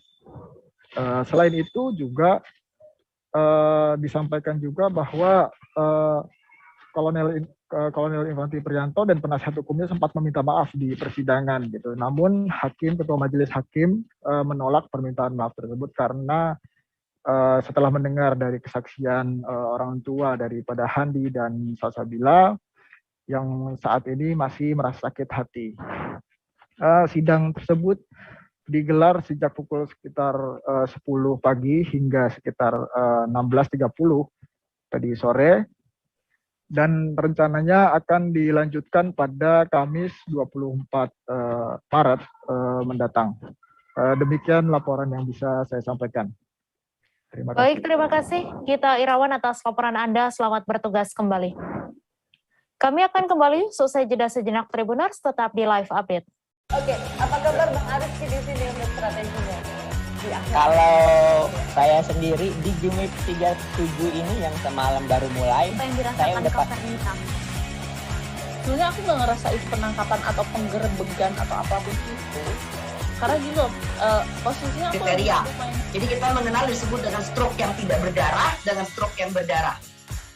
Selain itu juga disampaikan juga bahwa Kolonel Infanteri Prianto dan penasihat hukumnya sempat meminta maaf di persidangan gitu. Namun ketua majelis hakim menolak permintaan maaf tersebut karena setelah mendengar dari kesaksian orang tua daripada Handi dan Salsabila yang saat ini masih merasa sakit hati. Sidang tersebut digelar sejak pukul sekitar 10 pagi hingga sekitar 16.30 tadi sore, dan rencananya akan dilanjutkan pada Kamis 24 Maret mendatang. Demikian laporan yang bisa saya sampaikan. Terima kasih. Baik, terima kasih Gita Irawan atas laporan Anda. Selamat bertugas kembali. Kami akan kembali selesai jeda sejenak Tribuners, tetap di live update. Oke, apa kabar Bang Ariski di sini untuk strateginya? Kalau saya sendiri di Jumip 37 ini yang semalam baru mulai, saya udah sebenarnya aku nggak ngerasa itu penangkapan atau penggerebegan atau apapun itu. Karena gitu, posisinya aku kriteria. Jadi kita mengenal disebut dengan stroke yang tidak berdarah dengan stroke yang berdarah.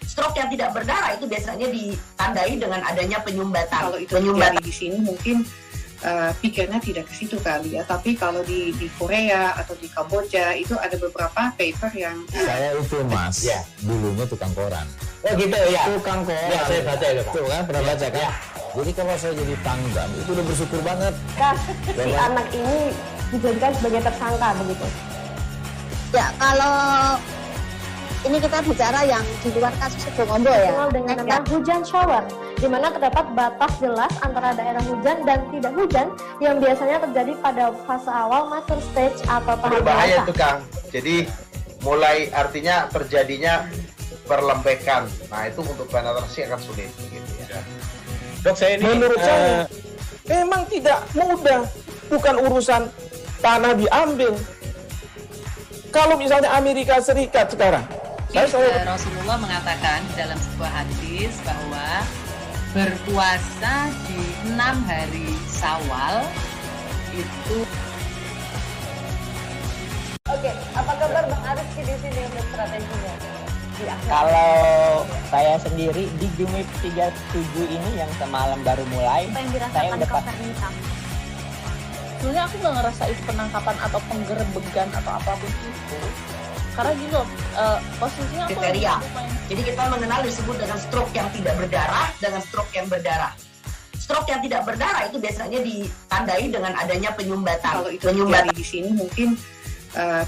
Stroke yang tidak berdarah itu biasanya ditandai dengan adanya penyumbatan. Kalau itu terjadi di sini mungkin pikirnya tidak ke situ kali ya. Tapi kalau di Korea atau di Kamboja itu ada beberapa paper yang saya itu Mas, ya, dulunya tukang koran. Oh gitu ya. Tukang koran. Ya, saya baca itu Pak. Tuh kan pernah baca kan? Ya. Jadi kalau saya jadi tanggam itu udah bersyukur banget. Si anak ini dijadikan sebagai tersangka begitu. Ya, kalau ini kita bicara yang di luar kasus Sebongombo ya. Dikenal dengan nama hujan shower, di mana terdapat batas jelas antara daerah hujan dan tidak hujan yang biasanya terjadi pada fase awal mature stage atau tahap berbahaya dewasa. itu Kang. Jadi mulai artinya terjadinya perlempekan. Nah itu untuk penetrasi akan sulit gitu ya. Dok, saya ini menurut saya memang tidak mudah, bukan urusan tanah diambil. Kalau misalnya Amerika Serikat sekarang, Rasulullah mengatakan dalam sebuah hadis bahwa berpuasa di 6 hari Syawal itu. Oke, apa kabar Bang Ariski di sini untuk strateginya? Kalau saya sendiri di Jumip 37 ini yang semalam baru mulai, saya udah sebenarnya aku nggak ngerasa itu penangkapan atau penggerebegan atau apapun itu. Karena gitu, posisinya kriteria. Jadi kita mengenal disebut dengan stroke yang tidak berdarah dengan stroke yang berdarah. Stroke yang tidak berdarah itu biasanya ditandai dengan adanya penyumbatan. Kalau itu terjadi di sini mungkin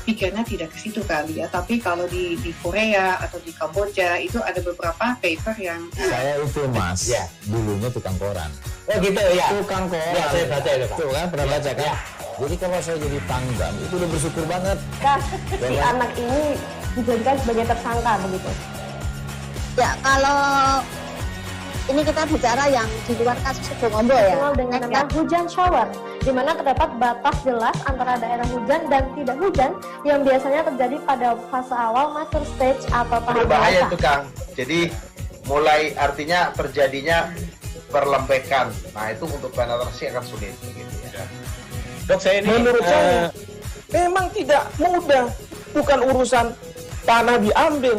pikirnya tidak ke situ kali ya. Tapi kalau di Korea atau di Kamboja itu ada beberapa paper yang saya itu Mas, ya, dulunya tukang koran. Oh gitu ya. Tukang koran. Ya, saya baca itu Pak. Tuh kan pernah baca kan? Ya. Jadi kalau saya jadi tanggam itu udah bersyukur banget. Si anak ini dijadikan sebagai tersangka begitu. Ya, kalau ini kita bicara yang di luar kasus Sebongombo ya. Dikenal dengan nama hujan shower, di mana terdapat batas jelas antara daerah hujan dan tidak hujan yang biasanya terjadi pada fase awal mature stage atau tahap berbahaya dewasa. itu Kang. Jadi mulai artinya terjadinya perlempekan. Nah itu untuk penetrasi akan sulit gitu ya. Dok, saya ini menurut saya memang tidak mudah, bukan urusan tanah diambil.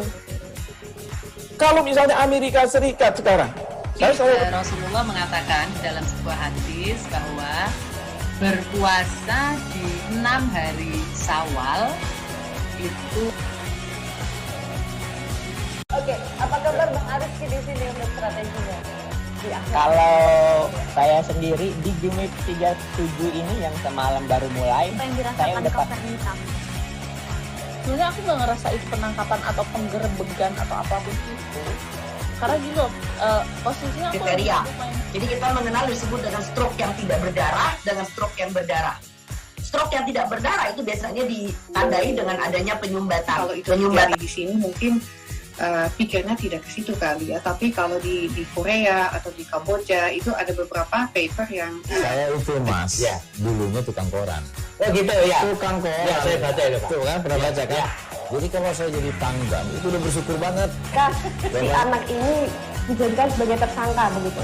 Kalau misalnya Amerika Serikat sekarang, Rasulullah mengatakan dalam sebuah hadis bahwa berpuasa di 6 hari Syawal itu. Oke, apa kabar Bang Ariski di sini untuk strateginya? Kalau saya sendiri di Jumip 37 ini yang semalam baru mulai, saya udah sebenarnya aku nggak ngerasa itu penangkapan atau penggerebegan atau apapun itu. Karena gitu, posisinya kriteria. Jadi kita mengenal disebut dengan stroke yang tidak berdarah dengan stroke yang berdarah. Stroke yang tidak berdarah itu biasanya ditandai dengan adanya penyumbatan. Kalau itu terjadi di sini mungkin pikirnya tidak ke situ kali ya. Tapi kalau di Korea atau di Kamboja itu ada beberapa paper yang saya itu Mas, ya, dulunya tukang koran. Oh gitu ya. Tukang koran. Ya, saya baca itu Pak. Tuh kan pernah baca kan? Ya. Jadi kalau saya jadi tanggam itu udah bersyukur banget. Si anak ini dijadikan sebagai tersangka begitu.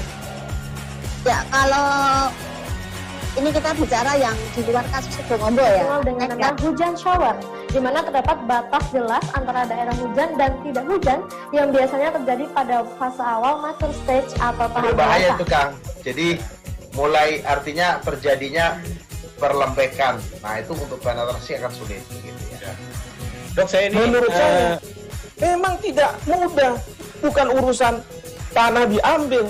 Ya, kalau ini kita bicara yang di luar kasus Sebongombo ya. Dikenal dengan nama hujan shower, di mana terdapat batas jelas antara daerah hujan dan tidak hujan yang biasanya terjadi pada fase awal mature stage atau tahap berbahaya dewasa. itu Kang. Jadi mulai artinya terjadinya perlempekan. Nah itu untuk penetrasi akan sulit gitu ya. Dok, menurut saya memang tidak mudah, bukan urusan tanah diambil.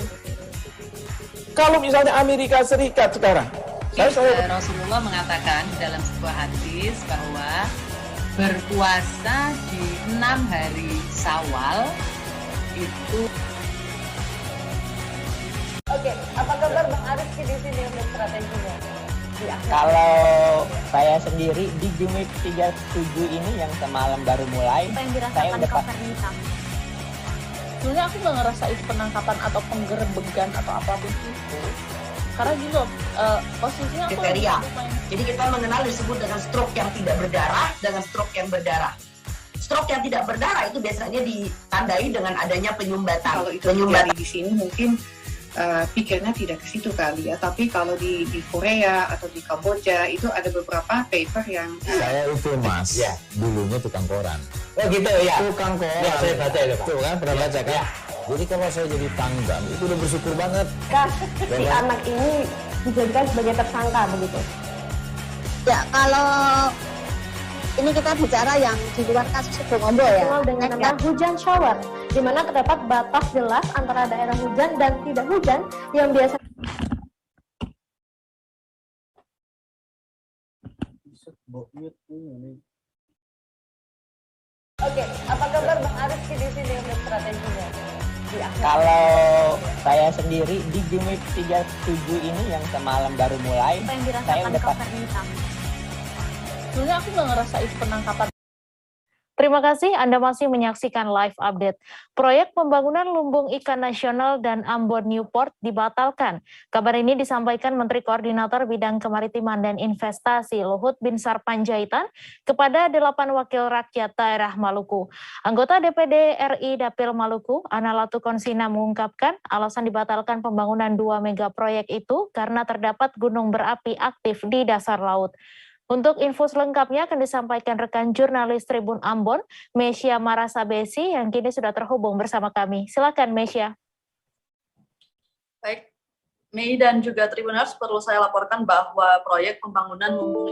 Kalau misalnya Amerika Serikat sekarang, Rasulullah mengatakan dalam sebuah hadis bahwa berpuasa di 6 hari Syawal itu. Oke, apa kabar Bang Ariski di sini untuk strateginya? Kalau saya sendiri di Jumip 37 ini yang semalam baru mulai, saya udah sebenarnya aku nggak ngerasa itu penangkapan atau penggerebegan atau apapun itu, karena gitu posisinya aku kriteria. Jadi kita mengenal disebut dengan stroke yang tidak berdarah dengan stroke yang berdarah. Stroke yang tidak berdarah itu biasanya ditandai dengan adanya penyumbatan. Kalau itu terjadi di sini mungkin pikirnya tidak ke situ kali ya, tapi kalau di Korea atau di Kamboja itu ada beberapa paper yang saya itu mas, dulunya tukang koran. Oh gitu ya. Tukang koran. Ya, saya baca itu Pak. Tuh kan pernah baca kan? Ya. Jadi kalau saya jadi tanggang itu udah bersyukur banget. Si anak ini dijadikan sebagai tersangka begitu. Ya kalau ini kita bicara yang di luar kasus Sebongombo ya. Dengan nama hujan shower, di mana terdapat batas jelas antara daerah hujan dan tidak hujan yang biasa. Oke, apa kabar Bang Ariski di sini untuk strateginya? Kalau saya sendiri di Jumip 37 ini yang semalam baru mulai, saya udah sebenarnya aku nggak ngerasa itu penangkapan. Terima kasih Anda masih menyaksikan live update. Proyek pembangunan Lumbung Ikan Nasional dan Ambon Newport dibatalkan. Kabar ini disampaikan Menteri Koordinator Bidang Kemaritiman dan Investasi Luhut Binsar Panjaitan kepada 8 wakil rakyat daerah Maluku. Anggota DPD RI Dapil Maluku, Ana Latu Konsina mengungkapkan alasan dibatalkan pembangunan 2 mega proyek itu karena terdapat gunung berapi aktif di dasar laut. Untuk info selengkapnya akan disampaikan rekan jurnalis Tribun Ambon, Mesya Marasabesi, yang kini sudah terhubung bersama kami. Silakan Mesya. Baik, Mei dan juga Tribuners, perlu saya laporkan bahwa proyek pembangunan Lumbung